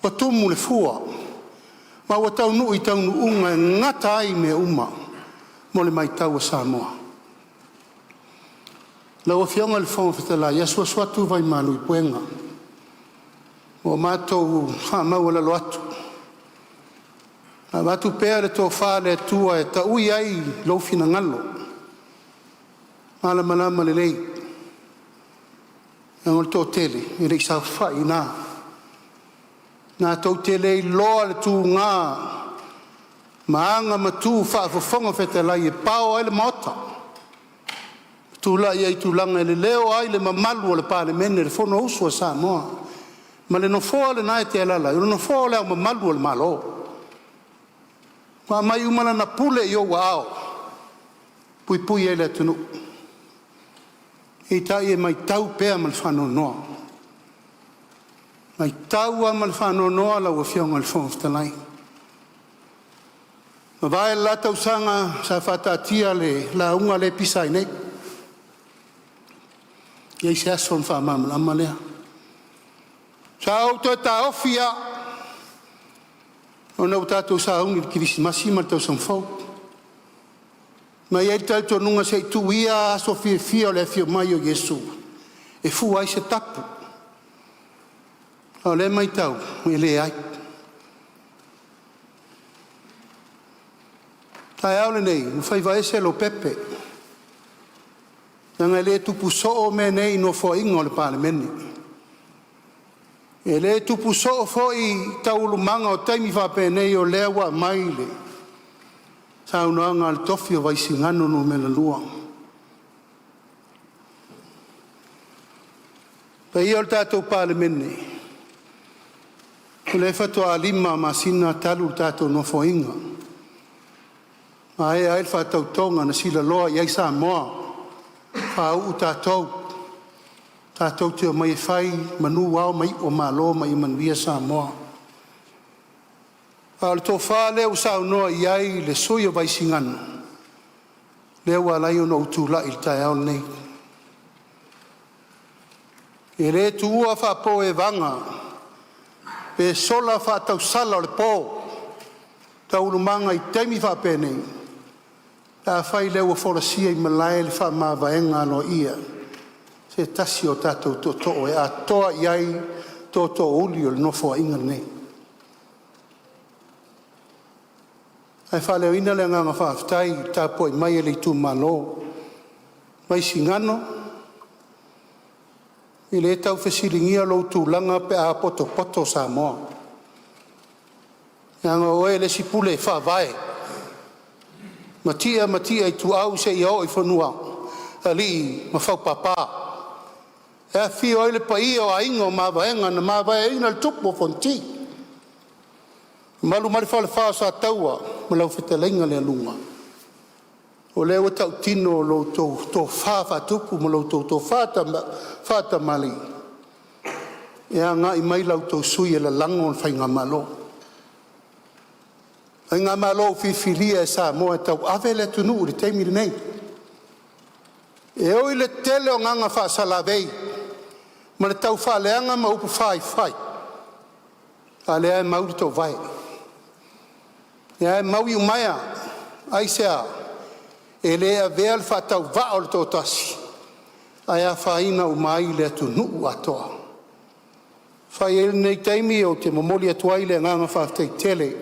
O tumu le fua. Ma ua tau nui tau nu unga e ngata ai me uma. Mo le mai tau a Sāmoa. Lau a whionga le whonga whetala. Ia suatu vai malu i puenga. O mātou whamau ala lo atu. A mātou pēa le tō whāle tua e ta ui ai lo fina ngalo. Ala malama le lei. Ang ol tō tele, i rei sa whai nā. Nā tō tele i loa le tū ngā. Maanga ma tū whaafafonga whetalai e pāo ai le mota. Tū lai ai tū langa le leo ai le mamalu o le pāle mene le whono usu a Sāmoa. Ma le no fōa le nai te alala, i no fōa le au mamalu o le malo. Kua mai umana na pule i o wa ao. Pui e le atunu. I tai e mai tau pēa ma le whano noa. Mai tau a ma le whano noa la ua whionga le whongafitalai. Ma vae la tau sanga sa whatatia le la unga le pisai nei. Iei se aso na whamama la malea. Sa au to ta ofia. O nau tātou sa ungi kirisi masi ma tau samfau. Ma iei tau tō nunga se tu ia aso fia o le fio mai o Yesu. E fu ai se tapu. O le mai tau, e le ai. Tai au le nei, whai vai se lo pepe. Nanga le tupu so o me nei no fo ingo le pāle meni. E le tupu so o fo i tau lumanga o taimi whape nei o lewa mai le. Sau noanga al tofi o vaisi ngano no me la lua. Pa i ol tātou pāle mene. O le whatua lima ma sina talu tātou no fo inga. Ma e ail whatau tonga na sila loa i aisa moa. Whau tātou. Tātou te o mai whai manu wao mai o malo mai manuia Sāmoa. Al to fa le usau no iai le soio vai singano. Le wa la yo no tu la il tai au nei. E le tu a fa po e vanga. Pe sola fa tau sala le po. Tau lu manga i temi fa pe nei. Ta fai le wa fola sia i malai le fa ma vaenga no ia. Se tasi o tatou to e a toa iai to uli o le no fo inga nei. Ai whale o ina le nganga whaafitai, tā poi mai e le tu malo. Mai singano, I le tau whesiringia lo tūlanga pe a poto Sāmoa. Nga oe le sipule e whawai. Matia I tu au se I o I whanua. Ali ma whau papa. E whio ele pa I o a ingo mawaenga na mawaenga le tupo fonti. Malu mari whale whaa sa taua. Malau whetalainga le alunga. O leo tau tino lo tō whawha tupu ma lo tō whata mali. Ea ngā I mai lau tō sui e la lango whai ngā malo. Ai ngā malo whiwhiria e Sāmoa e tau awe le tunu uri teimiri nei. E oi le tele o nganga whaasalawei. Ma le tau whaaleanga ma upu whai. A lea e mauri tō vai. Ea e maui umaya. Ai sea. E lea vea le whatau vao le tō tasi. Ai a whaina umai le tunu atoa. Whai ele nei teimi o te momoli atuai le nganga whaaftai tele.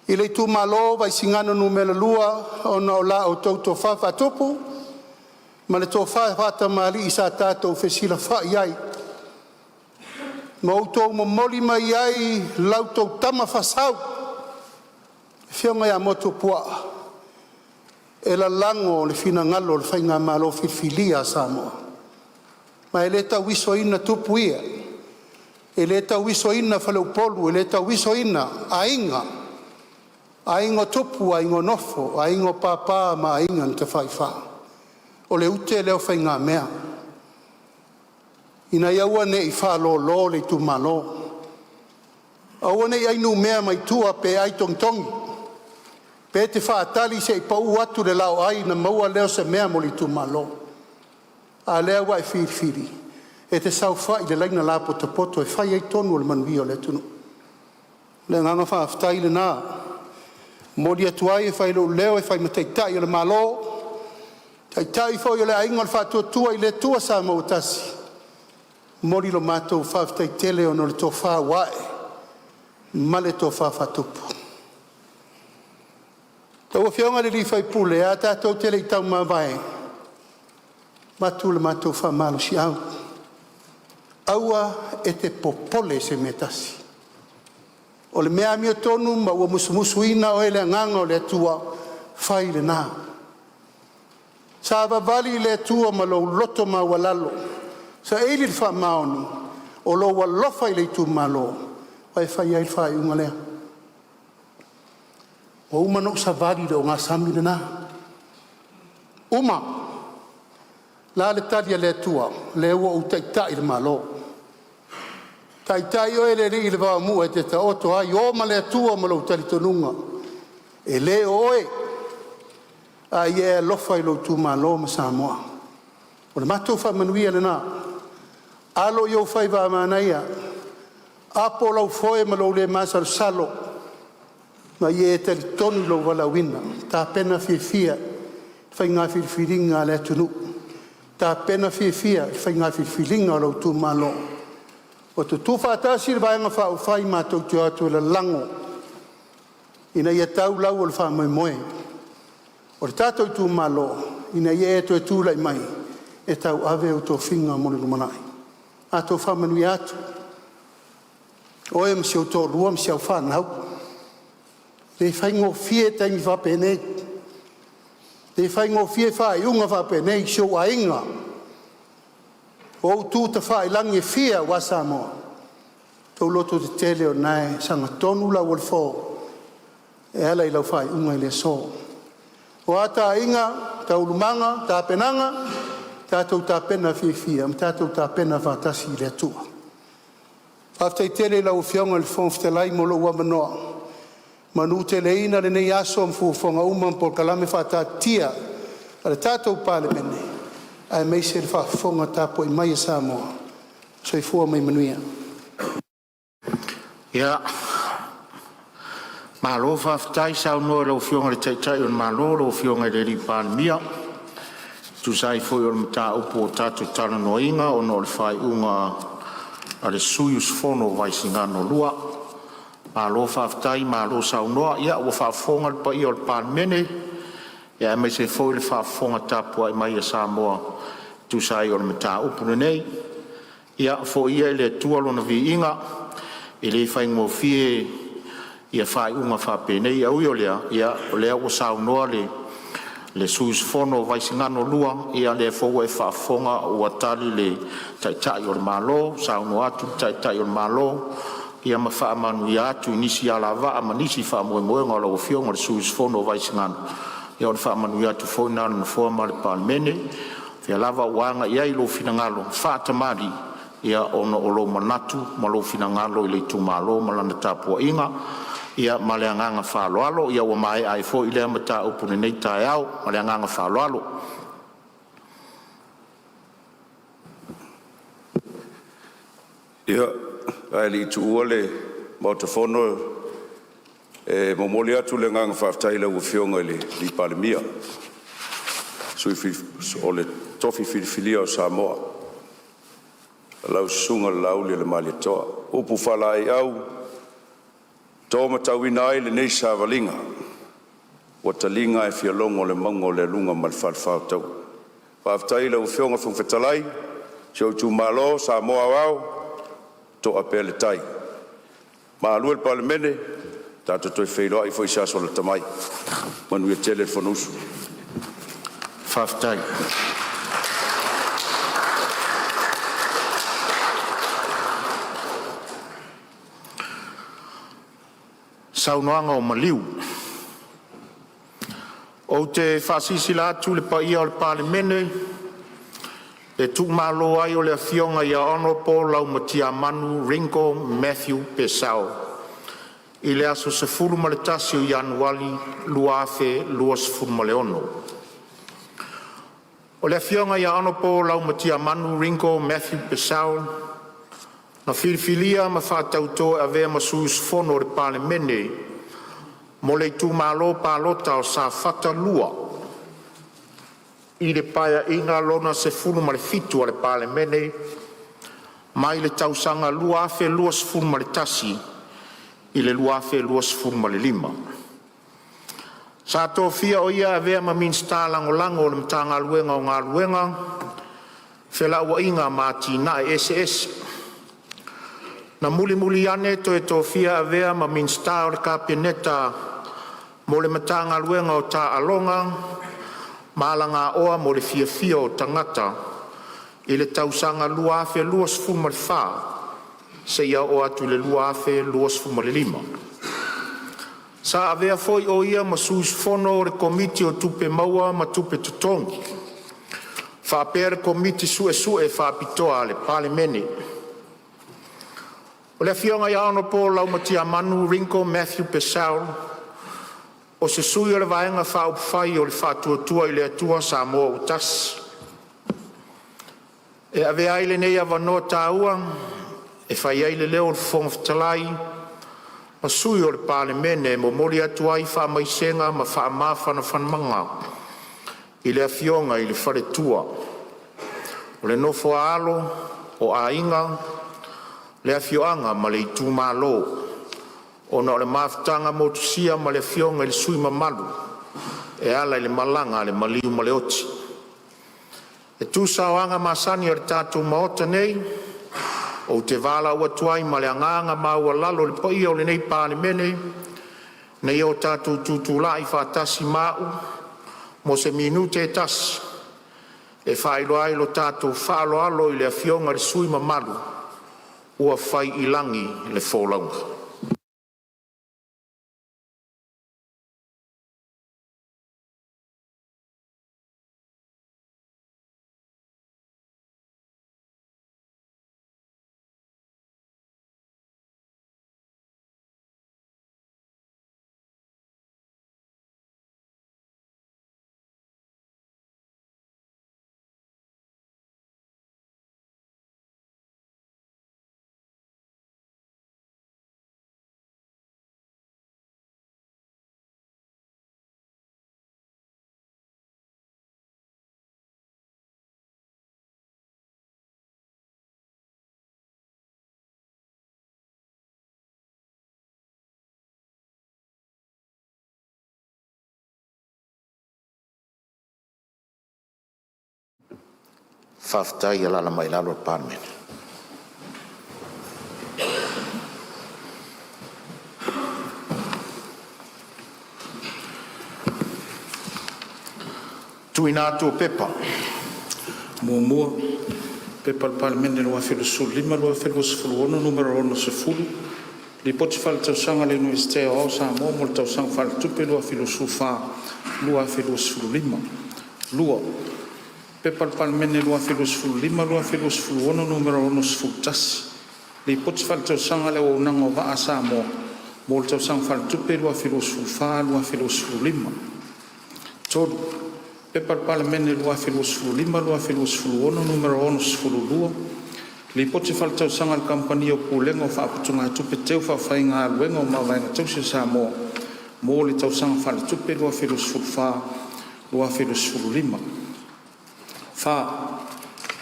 I le tu malo vai singano numela lua o na o la o tauto whafa tupu. Ma le tō whata mali I sa tātou whesila whai ai. Ma o tō momoli mai ai lau tō tama whasau. Whionga ia moto pua. E la lango le fina ngalo le whainga malo whiwhilia Sāmoa. Ma e le tau wiso ina tupu ia. E le tau wiso ina whalau polu. E le tau wiso ina a inga. A ingo tupu, a ingo nofo, a ingo papa ma a inga te whaiwha. O le ute leo whainga mea. Ina iaua ne I whalo le tu malo. Aua ne ainu mea mai tua pe ai tongtongi. Pe te whaatali se I pau atu le lao ai na maua leo se mea mo le tu malo. A lea wa whiri. E te sau whai le laina la poto e whai ai tonu o le manuia o le tunu. Le nganga whaaftai le nā. Mori atuai e whai leo e whai mataitai o le malo. Taitai whai o le ainga le whātua tua I le tua Sāmoa tasi. Mori lo mātou whaatai tele o no le tō whā wae. Ma le tō whā whatupu. Tau a whionga le li whai pule a tātou tele I tau mā vai. Matu le mātou whā malu si au. Aua e te popole se me tasi. O le mea mia tonu ma ua musumusu ina o ele nganga o le atua whai le nā. Sa vavali le atua ma lo loto ma walalo. Sa eili le wha maoni o lo walofa I le tu malo. Wai whai ai whai unga lea. O uma no sa vali le o ngā sami le nā. Uma. La le talia le atua. Le ua u taitai le malo. Tai o ele ri le va mu e te ta oto ai o ma le tua ma lo tali tonunga. E le oe. Ai e lofa I lo tu ma lo ma Sāmoa. O le matou wha manuia le nā. Alo yo whai wa manaia. Apo lau foe ma lo le masar salo. Ma i e tali tonu lo wala wina. Ta pena fia. Whai ngā whiringa le tunu. Ta pena fia. Whai ngā whiringa lo tu ma lo. O tu whaatasi le vaenga whai mātou te atu le lango. Ina ia tau lau o le wha moe. O le tātou tu malo. Ina ia e tu e tūlai mai. E tau ave o tō whinga mo le lumanai. A tō whamanui atu. O e msi o tō rua msi au whanau. Le whaingo fie taimi whapenei. Le whaingo fie whai unga whapenei sio a inga. O tu te whai langi fia wa Sāmoa. Tau loto te tele o nai sanga tonu la wal fō. E ala I lau whai unga I le so. O ata inga, tau lumanga, tā penanga, tātou tā pena fia, tātou tā pena whātasi I le atua. Whaftai tele lau whionga le whonftelai mo lo ua manoa. Manu tele ina le nei aso mfufonga umam por kalame whātātia. Ale tātou pāle mene. Ai mai se le whaafonga tāpo I mai a Sāmoa. So I fua mai manuia.
Ia. Malo whaftai sau noa lau whionga le taitai o malo lau whionga le ri pānemia. Tu sai foi o mta upo o tātou tana no inga o no le whai unga a le suyus fono vai singano lua. Malo whaftai, malo sau noa. Ia ua whaafonga le pa I o le pānemene. Ia mai se foi le whaafonga tāpua I mai a Sāmoa. Tu sai o le mta upo nei. Ia fo ia le tua lona vi inga, le fai ngofie ia fai unga whapenei au i o lea, ia o lea o saunoa le sus fono vai singano lua, ia le fo e whaafonga o atali le taitai o le malo, saunoa atu taitai o le malo, ia ma whaamanu ia atu nisi ala waa ma nisi whaamoe ngā lau fionga le sus fono vai singano. Ia o le whaamanu ia atu fo ina na fo ma le palemene, fia lava wanga ia i lo fina ngalo, whaatamari, ia ono o lo manatu, ma lo fina ngalo i le tu malo, ma lana tapua inga, ia ma le anganga whaaloalo, ia wa mai ai fo i lea mata upune nei tae au, ma le anganga whaaloalo.
Ia, ai li tu uale, mautafono, momoli atu le nganga whaftai lau fionga li palemia. Sui o le tofi filifilia o Sāmoa. Lau sunga lau le mali toa. Upu whalai au, tō matauina ai le nei sāwalinga. Wa talinga e fialongo le mango le lunga mal whalwhau tau. Whaftai lau fionga whungwhetalai, siau tu malo Sāmoa wau, tō apele tai. Ma alua le palemene, tātou toi wheiroa i fwoi saso le tamai. Manu e tele whanusu.
Whaftai. Saunoanga o maliu. O te whasisila atu le paia o le palemene, le tuk malo ai o le fionga ia Honorable lau matia manu Ringo Matthew Pesau. I le aso se furu ma le tasi o Ianuali luafe luas furu ma le ono. O le fionga ia Honorable lau matia manu Ringo Matthew Pesau, na filifilia ma whātauto a vea masus fono le palemene, mo le tu malo palota o sa whata lua. I le paia inga lona se funu ma le fitu a le palemene, mai le tausanga luafe luas funu ma le tasi, i le luafe luas funu ma le lima. Sa tō fia o ia a vea ma minsta lango le mtanga luenga o ngā luenga, whela ua inga ma tina e SS. Na muli ane to e tō fia a vea ma minsta o le kapeneta mo le matanga luenga o ta alonga, malanga oa mo le fia o tangata, i le tausanga luafe luas fuma le wha, se ia o atu le luafe luas fuma le lima. Sa avea foi o ia ma sus fono o le komiti o tupe maua ma tupe tutongi. Fa pere komiti sue fa pitoa le palemene. O le fionga ia Honorable lau matia manu Ringo Matthew Pesau, o se sui o le vaenga whaupwhai o le whatuatua i le atua Sāmoa utas. E ave aile nei avanoa tāua, e whai aile leo le whongwhtalai, ma sui o le palemene mo mori atua i whaamaisenga ma whaamawhana whanmanga i le afionga i le wharetua. O le nofo alo o a inga, le afioanga ma le itu malo, ona o le mafutanga motusia ma le fionga i le sui mamalu, e ala i le malanga le maliu ma le oti. E tu sauanga masani o le tātou maota nei, o te vala ua tuai ma le anganga ma ua lalo le paia o le nei palemene, nei o tātou tutula i whātasi mau, mo se minute e tasi, e whaeloa i lo tātou whaaloalo i le afionga le sui mamalu, ua whai ilangi le fōlaunga. Whaftai ala mai lalo palemene. Tuina atu pepa.
Mua, pepa le palemene lua filosu lima lua filosu ono numero ono sefulu. Li poti fale tausaga le Universite o Sāmoa mo le tausaga fale tupe lua filosu fa lua filosu lima. Lua, pepa le palemene lua filosu lima lua filosu ono numero ono sefulu tasi. Li poti fale tausaga le aunaga o va'a Sāmoa mo le tausaga fale tupe lua filosu fa lua filosu lima. Tolu, pepa le palemene lua filosu lima lua filosu ono numero ono sefulu lua. Li poti fale tausaga le kampani o pulega o fa'aputuga tupe teu fa'afaiga aluega o mavaega tausi Sāmoa mo le tausaga fale tupe lua filosu fa lua filosu lima. Fa,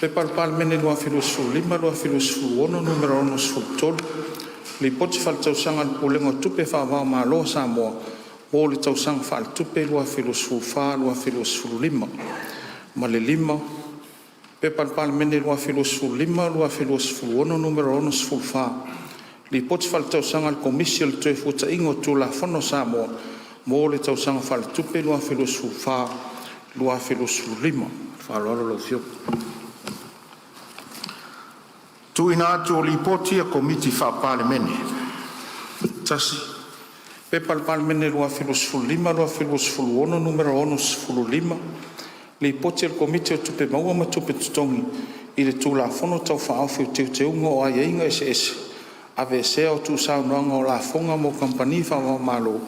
pepa le palemene lua filosu lima lua filosu ono numero ono sefulu tolu. Li poti fale tausaga le pulega o tupe fa'avao malo Sāmoa mo le tausaga fale tupe lua filosu fa lua filosu lima. Ma le lima, pepa le palemene lua filosu lima lua filosu ono numero ono sefulu fa. Li poti fale tausaga le komisi o le toe fuataʻiga o tulafono Sāmoa mo le tausaga fale tupe lua filosu fa lua filosu lima. Fa'aloalo lau fiopu.
Tuina atu o li poti a komiti fa'apalemene.
Tasi, pepa le palemene lua filosu lima lua filosu ono numero ono sefulu lima. Li poti le komiti o tupe maua ma tupe tutongi i le tulafono tau fa'aofi o teuteuga o aiaiga ese ave esea o tu'usaunoaga o lafoga mo kampani fa'avao malo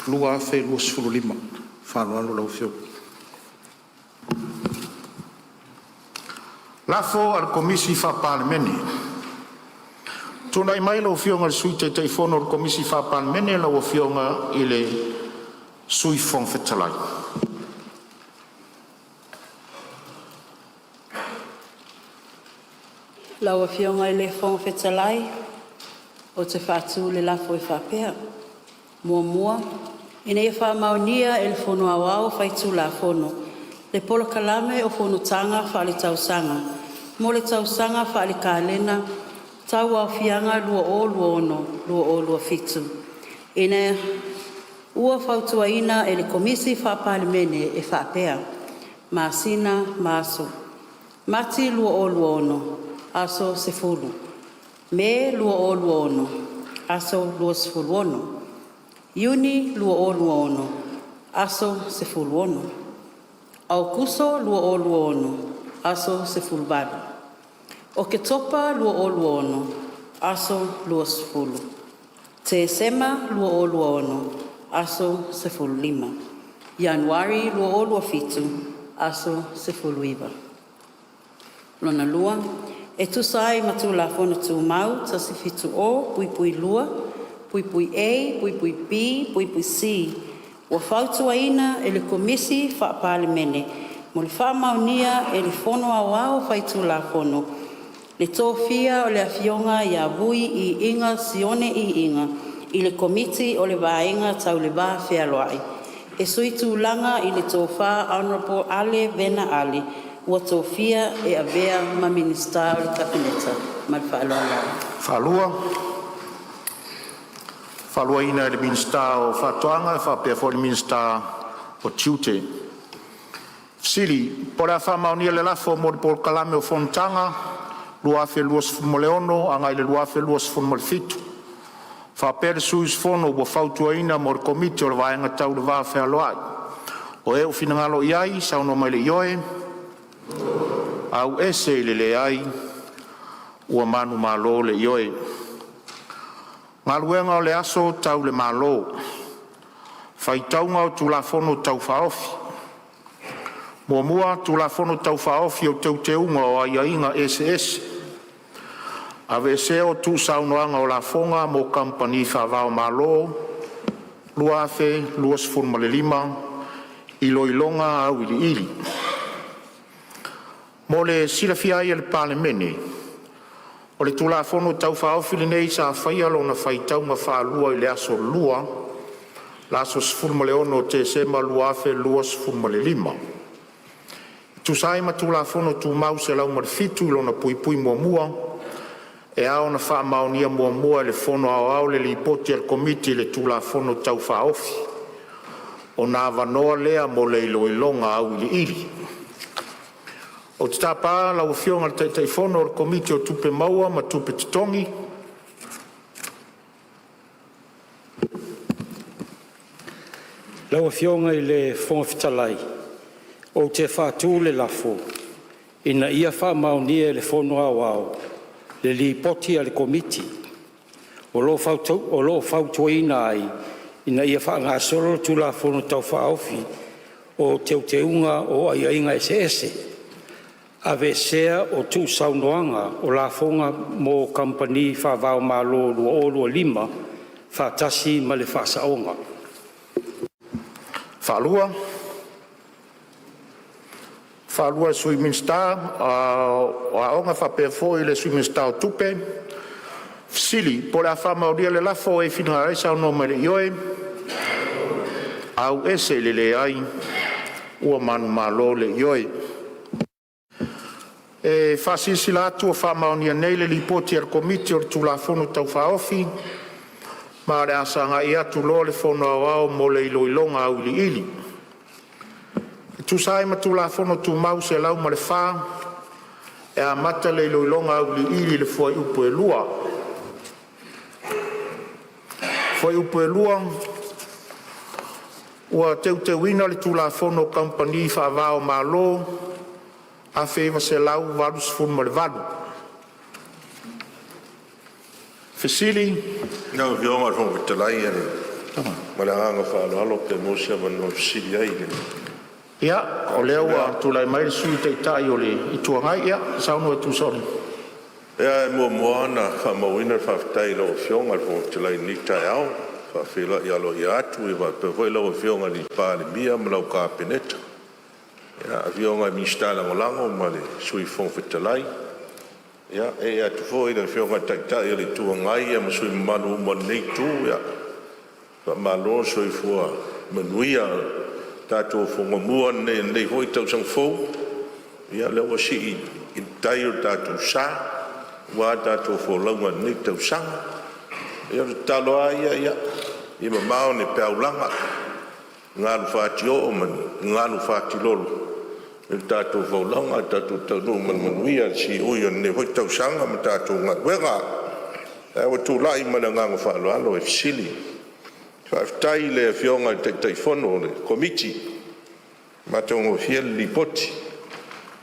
lua afe lua sefulu lima. Fa'aloalo lau fiopu.
Lafo al komisi fa'apalemene. Tuna i mai lau fionga le sui te teifono le komisi fa'apalemene lau fionga i le sui fongfetalai.
Lau fionga i le fongfetalai o te whātu le lafo i whapea. Mua, ina ia whamaunia e le fono awao whaitu la fono. Le polo kalame o fono tanga whaale tausanga. Mo le tausanga whaale kālena, tau au fianga lua o lua fitu. Ina ua whautua ina e le komisi whapalemene e whapea. Masina maso. Mati lua ono, aso sefulu. Me lua ono, aso lua sefulu ono. Yuni lua ono, aso sefulu ono. Au kuso lua ono, aso sefulu balu. O ke topa lua ono, aso lua sefulu. Te sema lua ono, aso sefulu lima. Januari lua fitu, aso sefulu iwa. Lona lua, e tusai matu la fono tu mau, tasi fitu o, pui lua, pui A, pui B, pui C. Ua whautua ina e le komisi whaapalemene. Mo le whaamaunia e le fono awao whaitu la fono. Le tōwhia o le awhionga i a vui i inga sione i inga. I le komiti o le wainga tau le wā whialoai. E sui tūlanga i le tōwha Honorable Ale Vena Ale. Ua tōwhia e avea ma minista o le kabineta. Ma le whaaloa.
Whalua ina le minsta o whatoanga, whapea fo le minsta o tiute. Sili, pora whamaunia le lafo mo le pol kalame o fontanga, luafe luas fumoleono, angai le luafe luas fumolefitu. Whapea le suis fono ua whautua ina mo le komiti o le vaenga tau le vā whealoai. O e o finangalo iai, sauno mai le ioe, au ese i le ai, ua manu malo le ioe. Ngaluenga o le aso tau le malo. Whaitaunga o tulafono tau whaofi. Mua tulafono tau whaofi o teuteunga o aiainga SS. Ave se o tu saunoanga o la fonga mo kampani whavao malo. Luafe, luas formalelima, iloilonga au ili. Mo le silafia i le palemene. O le tulafono tau whaofi le nei sa whaia lo na whaitaunga whaalua i le aso lua, la aso sfurmale ono te sema luafe luas furmale lima. Tu saima tulafono tu mau se lau marfitu ilo na pui mua, e ao na wha maonia mua le fono au le li poti al komiti le tulafono tau whaofi. o nā wanoa lea mo le iloilonga au ili. O te tāpā lau whionga le teiteifono o le komiti o tupe maua ma tupe titongi.
Lau whionga i le whonga whitalai o te whātū le lafo. Ina ia wha maunia le whonua wao le li poti a le komiti. O lo whautuina ai ina ia wha ngā soro tu la whono tau whaofi o te unga o ai ainga ese. Ave sea o tu saunoanga o la whonga mo company whawao malo lua o lua lima whatasi ma le whasaonga.
Whalua swimming star, o aonga whapea fōi le swimming star o tupe. Sili, po le a whamauria le lafo e whina reisa o no mere ioe. Au ese le ai, ua manu malo le ioe. E whasisila atu o whamaunia nei le lipoti ar komiti o tu la whono tau whaofi. Ma le asanga i atu lo le whono awao mo le iloilonga au li ili. Tu sai ma tu la whono tu mau se lau ma le wha. E a mata le iloilonga au li ili le fwai upo e lua. Fwai upo e lua. Ua te wina le tu la whono company whaavao malo. A wheva se lau waru se whono ma le waru. Fesili.
Nau vionga rong vitalai ane. Malanga whaalo pe mosia manu fesili ai ne.
Ia, o leo a tulai mai le sui te tai o le i tuangai ia, saunu e tu sori.
Ia e mua moana whamauina whaftai lo fionga rong vitalai ni tai au. Whawhila i alo i atu i wa pe hoi lo fionga ni pāle mia malau ka peneta. Ia a fionga mi stala ngolango ma le sui fong vitalai. Ia e atu fo i le fionga tai tai o le tuangai ia ma sui manu ma nei tu ia. Wa malo sui fua manuia tātou whongamua nei hoi tau sang fōu. Ia lewa si i tai o tātou sā. Wā tātou wholaunga nei tau sanga. Ia le taloa ia. I ma mao ne peaulanga. Ngālu whāti o mani. Ngālu whāti lolo. I tātou wholaunga, tātou tau no manuia si ui o nei hoi tau sanga ma tātou ngā wega. Ewa tū lai mana ngāngu whaaloalo e fisili. Whaftai le fionga te whono le komiti. Matongo fiel li poti.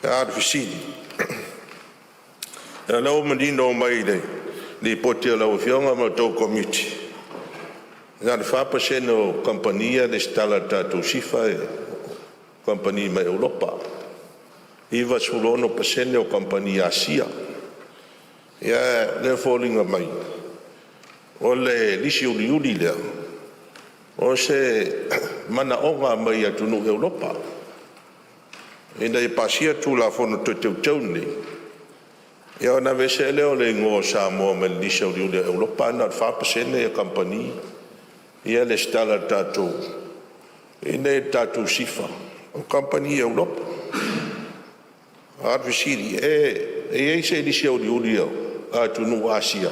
Ar fisili. E lau manino mai le li poti a lau fionga ma tau komiti. Ngā le whapasene o kompania le stala tātou sifa e kompani mai Europa. Iwa sulono pasene o kompani Asia. Ia le fōlinga mai. O le lisi uli lea. O se mana onga mai atu no Europa. Ina i pasia tu la fono te tau nei. Ia na vese leo le ngō Sāmoa me lisa uli Europa na whapasene e kompani. Ia le stala tātou. Ina e tātou sifa. O kompani Europa. Arvisiri e se lisa uli atu no Asia.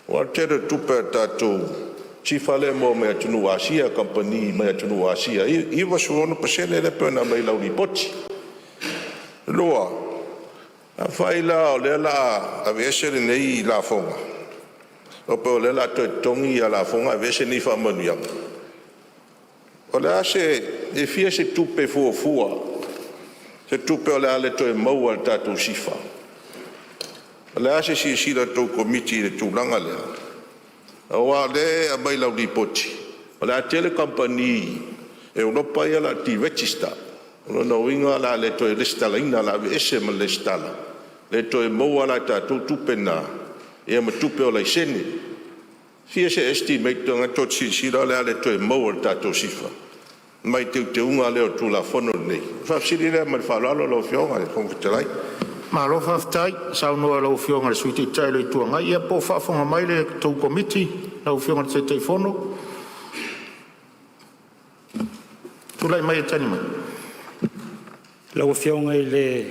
O tere tupe tātou Chifa le mo me atunu Asia company me atunu Asia I was suono pasele le pena mai lau li poti loa a faila o le la a vese nei la fonga o pe le la tongi a la fonga vese ni fa manuia o le ase e fie se tupe fua se tupe o le ale to e mau al tatu sifa o le ase si la to komiti le tulanga le Awa le a mai lau li poti. O la tele company Europa ia la ti register. O na winga la le to e listala ina la ese ma listala. Le to e mo ala ta tu tupena. E ma tupe o la sene. Fie se estimate nga to si la le to e mo ta to sifa. Mai te unga le o tu la fono nei. Fa sili le ma fa lo fionga le konfitalai.
Ma lo whaftai, sau noa lau whionga le suiti tai le tuanga. Ia po whafonga mai le tau komiti, lau whionga le te whono. Tulai mai e tani mai.
Lau whionga I le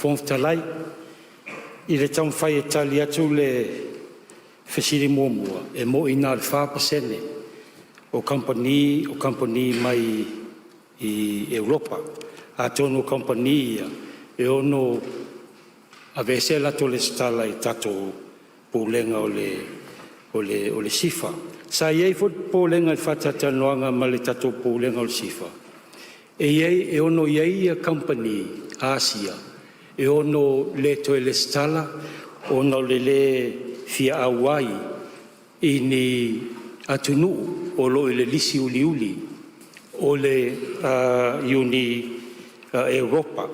whongtalai. I le tau whai e tali atu le whesiri muamua. E mo ina le whapasene. o company mai i Europa. A tonu company e ono a vese la to le stala i tato pulenga o le sifa. Sa iei fot pulenga i fatata noanga ma le tato pulenga o le sifa. E ono iei a company Asia. E ono le to le stala, ono le fia awai i ni atunu o lo le lisi uli o le iuni Europa.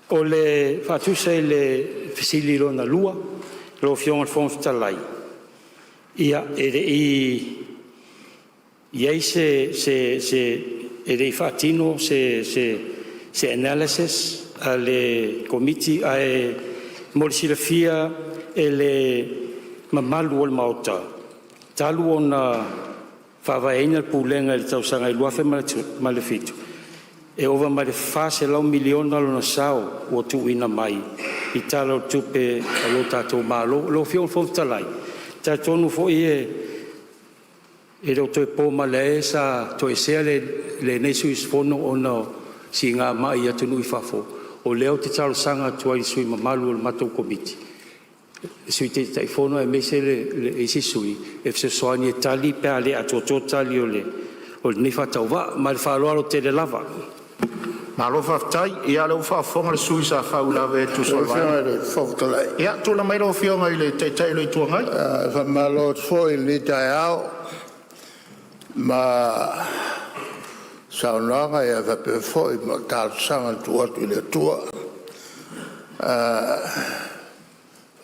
O le fatusa le fisili lona lua, lo fionga fonfitalai. Ia iei se fatino se analysis le committee ai molisila e le mamalu o le maota. Talu ona whawaina le pulenga le tausanga i luafe ma le fitu. E ova ma le fase lau miliona lo na sao o tu ina mai. I tala o tupe a lo tatou malo. Lo fion fonfitalai. Ta tonu fo e reo toi po ma le sa toi sea le nesu isfono ona si ngā mai atu nui fafo. O leo te talo sanga tua i sui mamalu o le matou komiti. Sui te taifono e mese le isi sui. E fse soani e tali pe ale atu tali o le nifa tau wa ma le whaaloalo te le lava.
Ma lo whaftai, ia leo whafonga le sui sa whaulawe tu solvai. Ia, tula mai lo fionga i le te lo i tuangai.
Whamalo foi ni tai au, ma saunanga ia whape foi ma tātu sanga tuatu i le tua.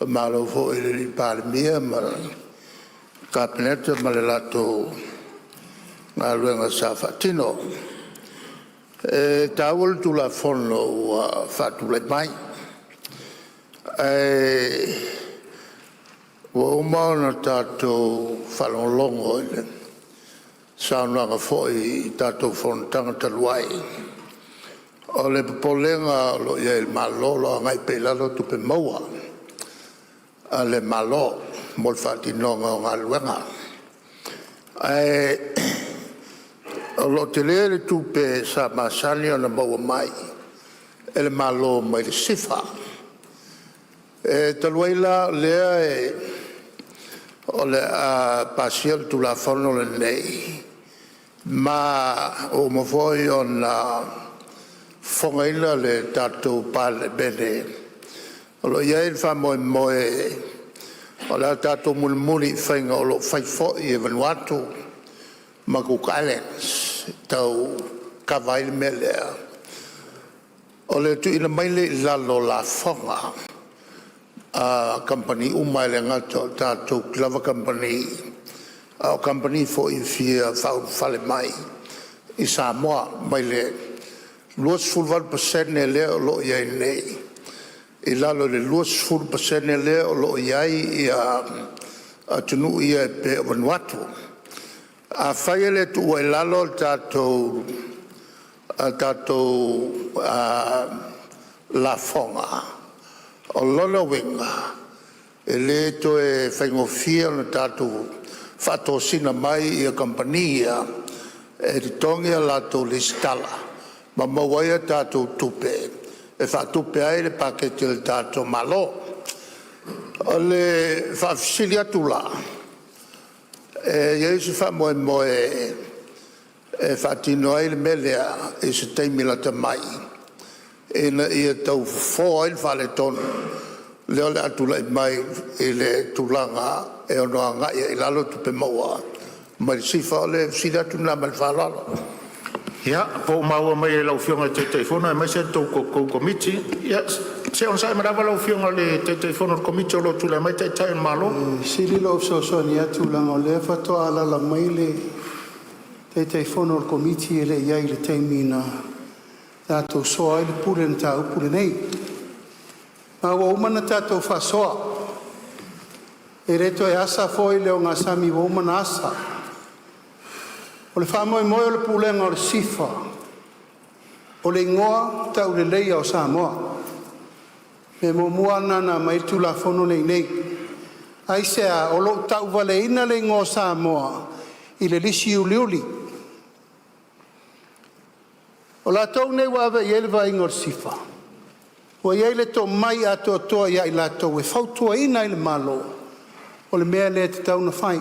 Whamalo foi le li pārimia ma kabinete ma le lato ngā luenga sa whatino. Tāwal tu la fono ua whatule mai. Ua umauna tātou whalonglongo ile. Saunanga foi i tātou fono tangata luai. O le polenga lo ia il malolo a ngai peilalo tupe maua. A le malo mol whatinonga o ngā luenga. O lo te lea le tupe sa masani ona maua mai. E le malo mai le sifa. E taluaila lea o le pasiel tu la fono le nei. Ma o mawhoi o na whangaila le tatou pale bene. O lo iei wha moe o la tatou muli whainga o lo whaifoi e Vanuatu ma Cook Islands tau kawaile me lea. O le tu ina maile lalo la whanga a company umai le ngata tatou Clover Company o company fo i fia whale mai i Sāmoa mai le 2% e lea o lo iai nei. I lalo le 2% e lea o lo iai i a tunu ia e pe o Vanuatu. A whaia le tu e lalo tatou la whonga o lona winga e le to e whaingofia na tatou whatosina mai i a kompania e te tongia lato le stala ma mawaia tatou tupe e whatupe ai le pakete le tatou malo o le whafisili atu la e Yesu wha e whatino ai le melea e se teimi la ta mai e na ia tau fo ai le whale tonu leo le atu lai mai e le tulanga e ono anga i lalo tupe maua mai sifa o le sida tu na mal whalalo.
Ia, po maua mai e lau fionga te teifona e mai se tau komiti. Ia, se on sai marawa lau fionga le te teifona o komiti o lo tula mai te tai malo.
Sili lo so ni atu langa o le fato ala la mai le te teifona o komiti e le iai le teimina tātou soa i le pule na tāu pule nei. Ma wa umana tātou whasoa. E reto e asa foi leo ngā sami wa umana asa. O le whamoe moe o le pulenga o le sifa. O le ngoa tau le leia o Sāmoa. Me mo muana na mai tu la fono nei nei. Ai sea o lo tau vale ina le ngoa Sāmoa. i le lisi uliuli. O lātou nei wawe i ele vai ngor sifa. Wa iai le tō mai a tō toa ia i lātou e whautua ina i le malo. O le mea le te tauna whai.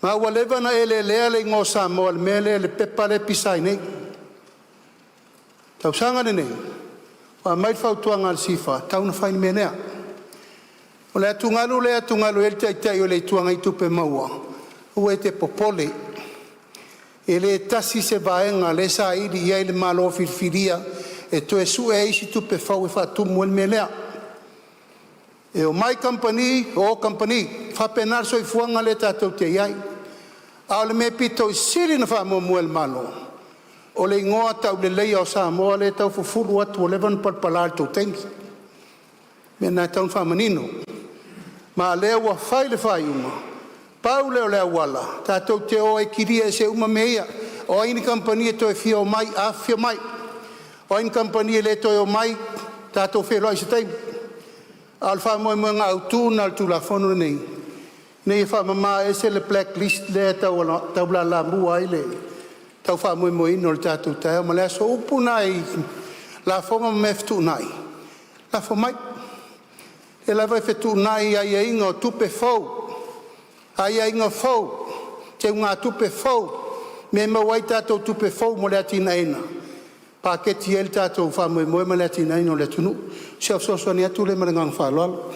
Ma ua lewa na ele lea le ngō Sāmoa le mea le pepa le pisai nei. Tau sanga nei. Wa mai whautua ngā le sifa. Tauna whai ni menea. O le atungalu ele taitai o le tuanga i tupe maua. Ua te popole. E le tasi se vaenga le sa ili ia le malo firfiria e to e su e isi tupe fau e whatumu el melea. E o mai company, whapenar so i fuanga le tātou te iai. A le me pito i siri na wha mo el malo. O le ingoa tau le leia o Sāmoa le tau fufuru atu o levan palpalar tau tengi. Me nā tau whamanino. Ma lea ua whai le whai uma. Pau leo lea wala, tātou te o e kiria e se uma meia, o aini kampani e toi fia o mai, a fia mai. O aini kampani e le toi o mai, tātou whelo ai se teim. Alfa moe moe ngā autūna al tūla whanu nei. Nei e whamama e se le blacklist le tau la mua ai le. Tau wha moe moe ino le tātou tae, ma lea so upu nai, la whonga meftu nai. La wha mai. E la vai fetu nai ai e inga o tupe fau. Ai ai ngā fau, te ngā tupe fau, me mawai tātou tupe fau mo le atina ena. Pāketi el tātou whamoe moe mo le atina ena o le tunu. Siau soswani atu le marangang whaloalo.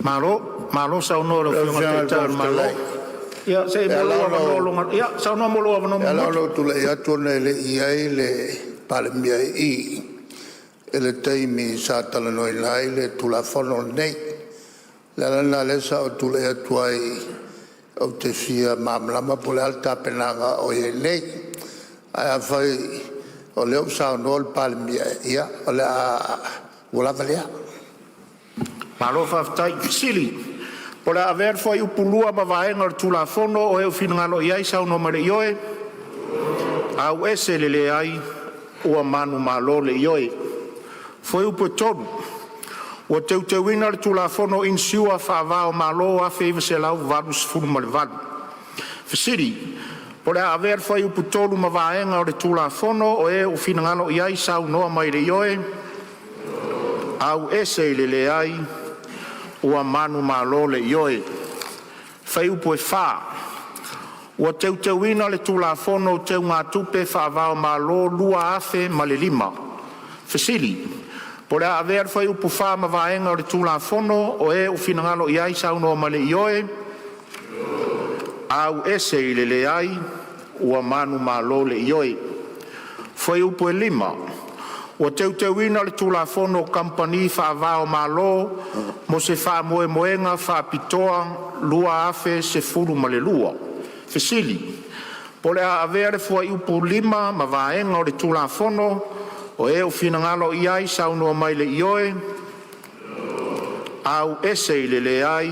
Malo sa unoro whiunga te tāu malo. Ia, se molo avanolo. Ia, sa unoro molo avanolo.
Ia lalo tula i atu ne le iai le palemia i. Ele teimi sa tala noi lai le tula whono nei. Le lana le sa o tula i atu ai o te fia mamlama po le alta penaga o e nei. Ai a whai o leo sa no le palemia ia o le a ulava lea.
Malo whaftai sili. Po le aver whai upulua ma vaenga o tula whono o eo whinangalo iai sa uno mare ioe. Au ese le ai ua manu malo le ioe. Whai upo tonu. Wa te wina le tula whono in siua whaavao malo a whaiva se lau valu sifuru ma le valu. Whasiri, po le aver whai upu tolu ma vaenga o le tula whono o e o whinangalo iai sau noa mai le ioe. Au ese le ai ua manu malo le ioe. Whai upu e wha. Wa te wina le tula whono te ngā tupe whaavao malo lua afe ma le lima. Whasiri, po le aver whai upu whama vaenga o le tūla whono o e o whinangalo i ai sauno o male i oe. Au ese i le ai ua manu malo le i oe. Whai upu e lima. Ua te wina le tūla whono kampani whaavao malo mo se wha moe moenga wha pitoa lua afe se furu male lua. Whisili. Po le aver whai upu lima ma vaenga o le tūla whono o e o whinangalo i ai sauno mai le ioe. Au ese i le ai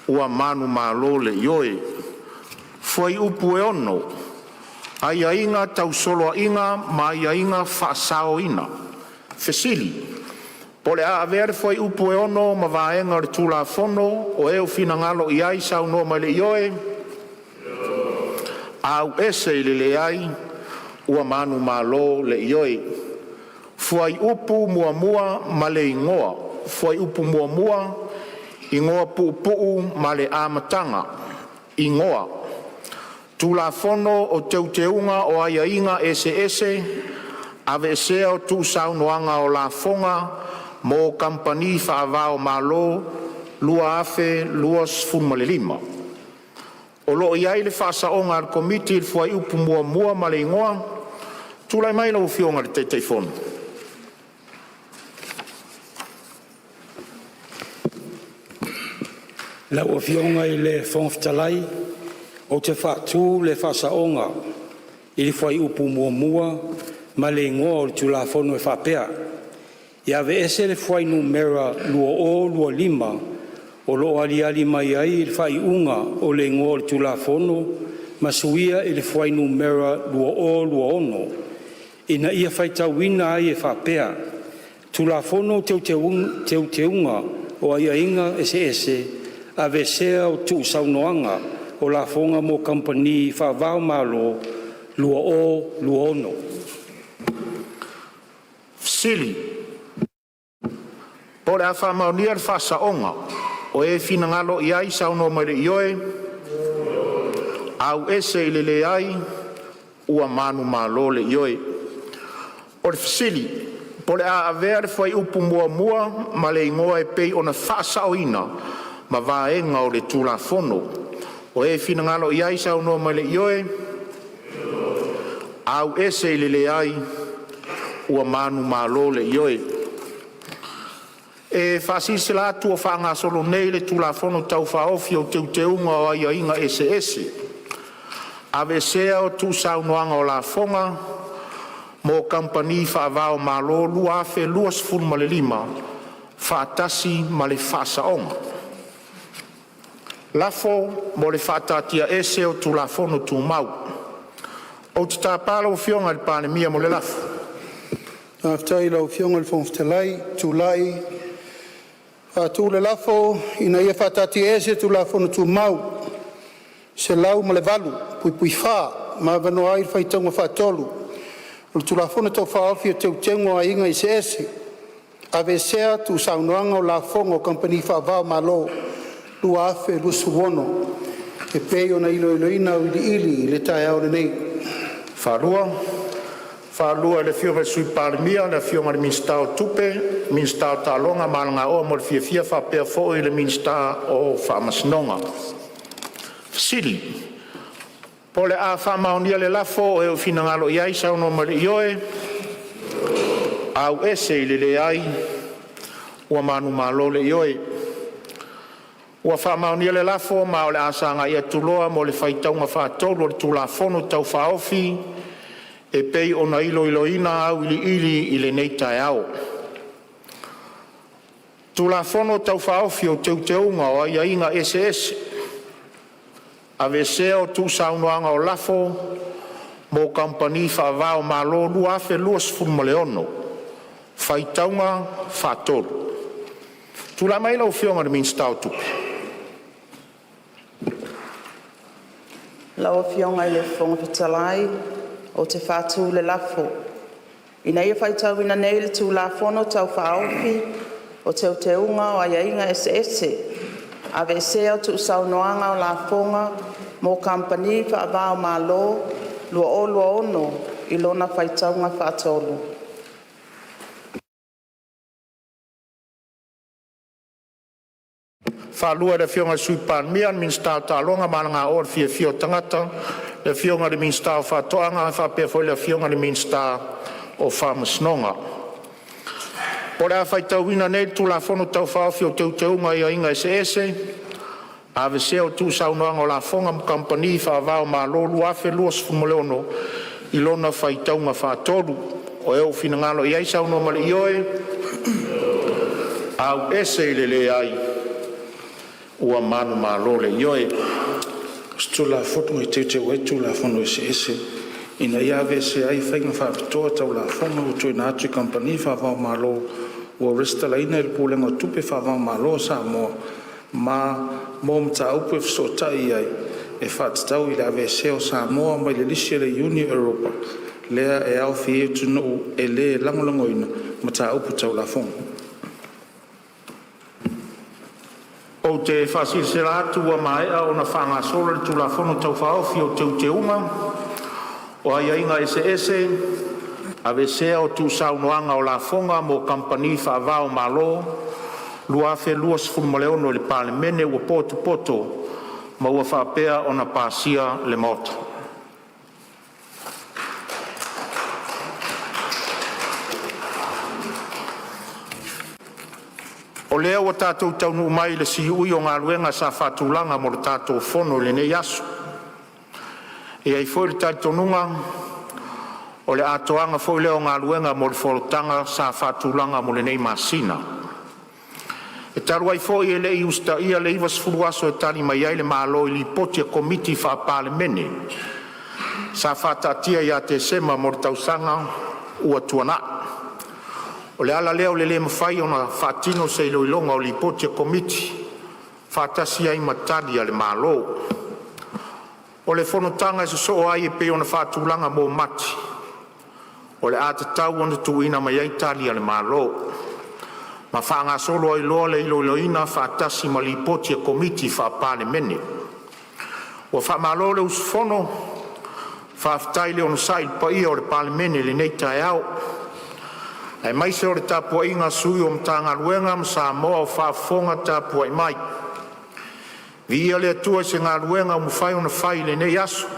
ua manu malo le ioe. Whai upu e ono. Ai a inga tau solo a inga ma ai a inga whaasao ina. Whesili. Po le a avere whai upu e ono ma vaenga le tūla whono o e o whinangalo i ai sauno mai le ioe. Au ese i le ai ua manu malo le ioe. Fuai upu mua mua ma le ingoa. Fuai upu mua mua ingoa puu ma le amatanga. Ingoa. Tula fono o teuteunga o aia inga ese ave esea o tu saunoanga o la fonga mo kampani whaavao malo lua afe lua sfun ma le lima. O lo iai le whaasaonga al komiti il fuai upu mua mua ma le ingoa. Tula mai lau fionga le teitei fono.
La o fionga i le fonftalai o te whaatu le whasaonga i le whai upu mua mua ma le ingoa o le tulafono e whapea. Ia ve ese le whai numera lua o lua lima o lo ali mai ai le whai unga o le ingoa o le tulafono ma suia i le whai numera lua o lua ono. Ina ia whai tauina ai e whapea. Tulafono teuteunga o aia inga ese a vesea o tu saunoanga o la fonga mo company whaavao malo lua o lua ono.
Sili. Po le a whamaunia le whasaonga. O e fina ngalo i ai sauno mai le ioe. Au ese i le ai. Ua manu malo le ioe. O le fasili. Po le a avea le whai upu mua mua. Ma le ingoa e pei o na whasaoina. Ma vaenga o le tula fono. O e fina ngalo i ai sauno mai le ioe. Au ese i le ai. Ua manu malo le ioe. E whasisi la atu o whanga solo nei le tula fono tau whaofi o te unga o ia inga ese ese. Ave sea o tu saunoanga o la fonga, mo kampani whaavao malo lua afe luas fun ma le lima, whaatasi ma le whasaonga. Lafo mo le whaatatia ese o tula fono tu mau. O te tāpala o fionga le panemia mo le lafo.
Aftai lau fionga le fonftelai, tulai, tu le lafo, ina ia whatati ese tu lafo na tu mau, se lau ma le valu, pui wha, ma vano ai whaitonga whatolu, o tu lafo na tau whaofi o teu tengo a inga i se ese, ave sea tu saunoanga o lafonga o company whaavao malo, lua afe lusu wono, e peo na ilo ina o ili le tae au nei.
Whalua le fio sui palemia, le fio le minsta o tupe, minsta o talonga, malanga o mo le fia whapea fo i le minsta o whamasnonga. Sili. Po le a whamaunia le lafo e o finangalo iai sauno ma le ioe, au ese i le ai, ua manu malo le ioe. Ua whamaunia le lafo ma o le asanga ia tuloa mo le whaitaunga whaatolo le tulafono tau whaofi, e pei ona ina au ili i le nei tae au. Tula fono tau whaofi o teunga o ia inga ese. Ave seo tu saunoanga o lafo, mo kampani whaavao malo lua afe luas fulmaleono. Whaitaunga whaatoro. Tula mai lau fionga de min stau tupe.
Lau fionga i le fonga fitalai, o te whātū le lafo. Ina ia whaitau ina nei le tū lafono tau whaofi o te unga o aia inga ese. Ave sea tu saunoanga o lafonga mo kampani whaavao malo lua ono i lona whaitaunga whaatolu.
Whalua le fionga sui panemia min stau talonga malanga o le fia tangata, le fionga le minsta o whatoanga, whapea foi le fionga le minsta o whamasnonga. Po rea whaitau ina nei tu la fono tau whaofi o teunga ia inga ese, ave seo tu saunoanga o la fonga kampani whaavao malo lua afe luas fumoleono i lona whaitaunga whaatolu o eo finangalo i ai sauno male ioe, au ese i le ai, ua manu malo le ioe.
Stula foto i te wai tula fono ese. Ina ia ave se ai whainga whapitoa tau la fono o tui nātui company whawao malo ua resta la ina il pūlenga tupe whawao malo Sāmoa ma mōm ta upe fsotai ai e whatatau i la ave se o Sāmoa mai le lisi le Uni Europa lea e au fi e tunu e le langolangoina ma ta upe tau la fono.
O te whasisera atu wa maea o na whangasola le tulafono tau whaofi o teunga, o aia inga ese, ave sea o tu saunoanga o la fonga mo kampani whaavao malo, lua afe luas fulmaleono le palemene ua poto, ma ua whapea o na pasia le mota. O lea ua tātou taunu mai le si ui o ngā luenga sa whātulanga mo le tātou fono le nei asu. E ai foi le taitonunga, o le atoanga foi leo ngā luenga mo le wholotanga sa whātulanga mo le nei masina. E taru ai foi e le i usta ia le iwas furuaso e tani mai ai le malo i li poti e komiti whaapale mene. Sa whātatia ia te sema mo le tausanga ua tuana. O le ala leo le mawhai o na whaatino se ilo ilonga o li poti e komiti. Whaatasi ai matadi a le malo. O le whanotanga e so ai e pe ona whātulanga mō mati. O le ātatau ona tuina mai ai tali ale mālo. Ma whaanga solo ai loa le ilo ina whātasi ma li poti a komiti whāpāne mene. O whamalo le usfono, whāwhtai le ono sai pa ia o le pāle mene le neita e au. Ai mai se o le tāpua inga sui o mtanga ruenga ma Sāmoa o whāwhonga tāpua i mai. Via le atua se ngā ruenga mu whai ona whai le nei aso.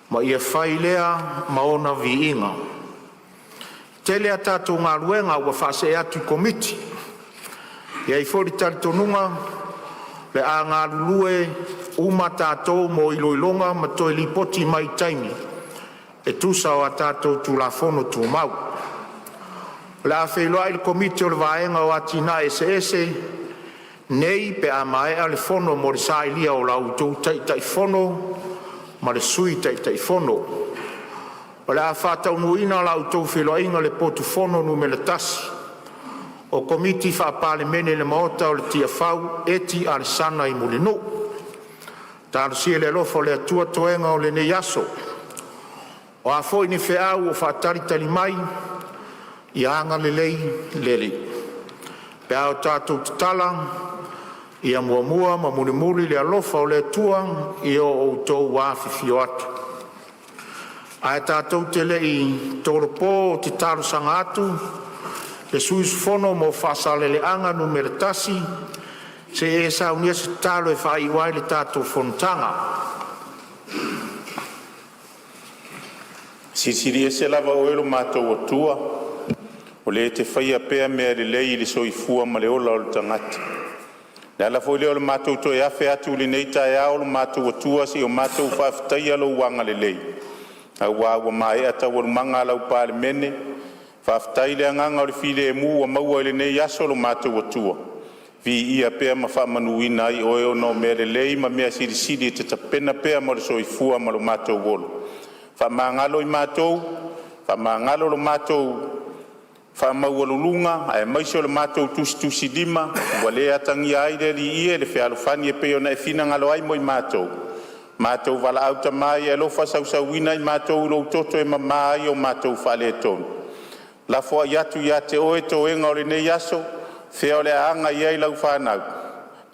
Ma ia whai lea ma ona vi inga. Tele a tātou ngā ruenga ua whase atu komiti. Ia i fori tari tonunga, le a ngā rulue uma tātou mo iloilonga ma toi li poti mai taimi. E tusa o a tātou tu la fono tu mau. Le a whailoa i le komiti o le vaenga o atina ese nei pe a mai a le fono mo le sailia o lau tau tai fono ma le sui tai fono. O le a whātau nuina lau tau wheloa inga le potu fono numele tasi. O komiti whapale mene le maota o le tia whau eti a le sana i muli no. Tāru sia le lofo le atua toenga o le ne yaso. O a foi ni wheau o whātari tali mai i anga le lei lele. Pe au tātou tala ia mua ma muli le alofa o le atua i o outou wāwhiwhio atu. Ai tātou te lei tōropo o te tāru sanga atu, le suisfono mo whasale le anga numere tasi, se e sa unia se tālo e whai wai le tātou fontanga.
Sisiri e se lava o elo mātou atua, o le te whaia pēr mea le lei le soifua ma le ola o le tangati. Le ala foi leo le mātou to e awhi atu li nei tae ao le mātou atua si o mātou whawhitai alo wanga le lei. A wāua mai ata waru manga lau pāle mene, whawhitai le anganga o le while e mu wa maua le nei aso lo mātou atua. Vi ia pēr ma whamanuina i oe o no mea le lei ma mea siri te tapena pēr ma le soifua ma lo mātou wolo. Whamangalo i mātou, whamangalo lo mātou whamaualulunga, ai maisio le mātou tusi lima, wale atangi aire li ie le whialofani e peo na e whina ngalo ai moi mātou. Mātou wala auta mai e lofa sausauina i mātou lo toto e mamai o mātou whale tonu. La fua iatu ia te oe to enga o le nei aso, whia o le anga iai lau whanau.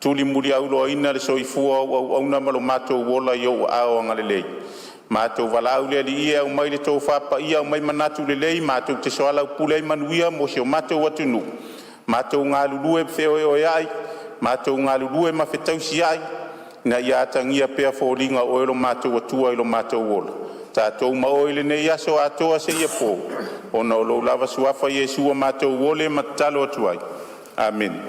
Tuli muri aulo ina le soifua au namalo mātou wola i o ao anga le lei. Mātou wala au le li ia au mai le tō whapa ia au mai manatu le lei, mātou te soala au pulei manuia mo se o mātou atunu. Mātou ngā lulue whio e o iai, mātou ngā lulue ma whetausi iai, na ia atangia pēr fōringa o elo mātou atua ilo mātou wola. Tātou ma oile nei aso atoa se ia pō, o na o lo lava suafa Iesua mātou wole matalo atuai. Amen.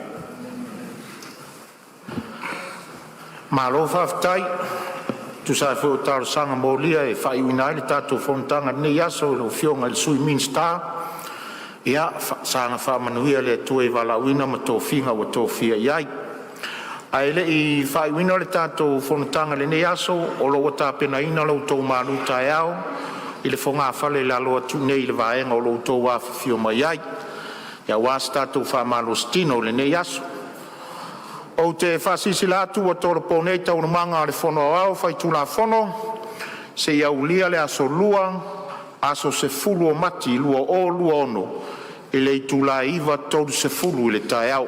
Malo whawhitai. Tu sa fo tar sanga molia e fai winai le tatou fontanga nei aso lo fionga le sui minsta ia sanga fa manuia le tue vala wina ma to finga o to fia iai ai le I fai wina le tatou fontanga le nei aso o lo ta pena ina lo to manu taiao I le fonga fale la lo tu nei le vaenga o lo to wa fio mai iai ia was tatou fa malostino le nei aso o te whasisi lātu o tōra pōnei tau manga le whono au whai tūla whono, se iau lia le aso lua, aso se fulu o mati, lua o lua ono, e le tūla iwa tōru se fulu I le tai au.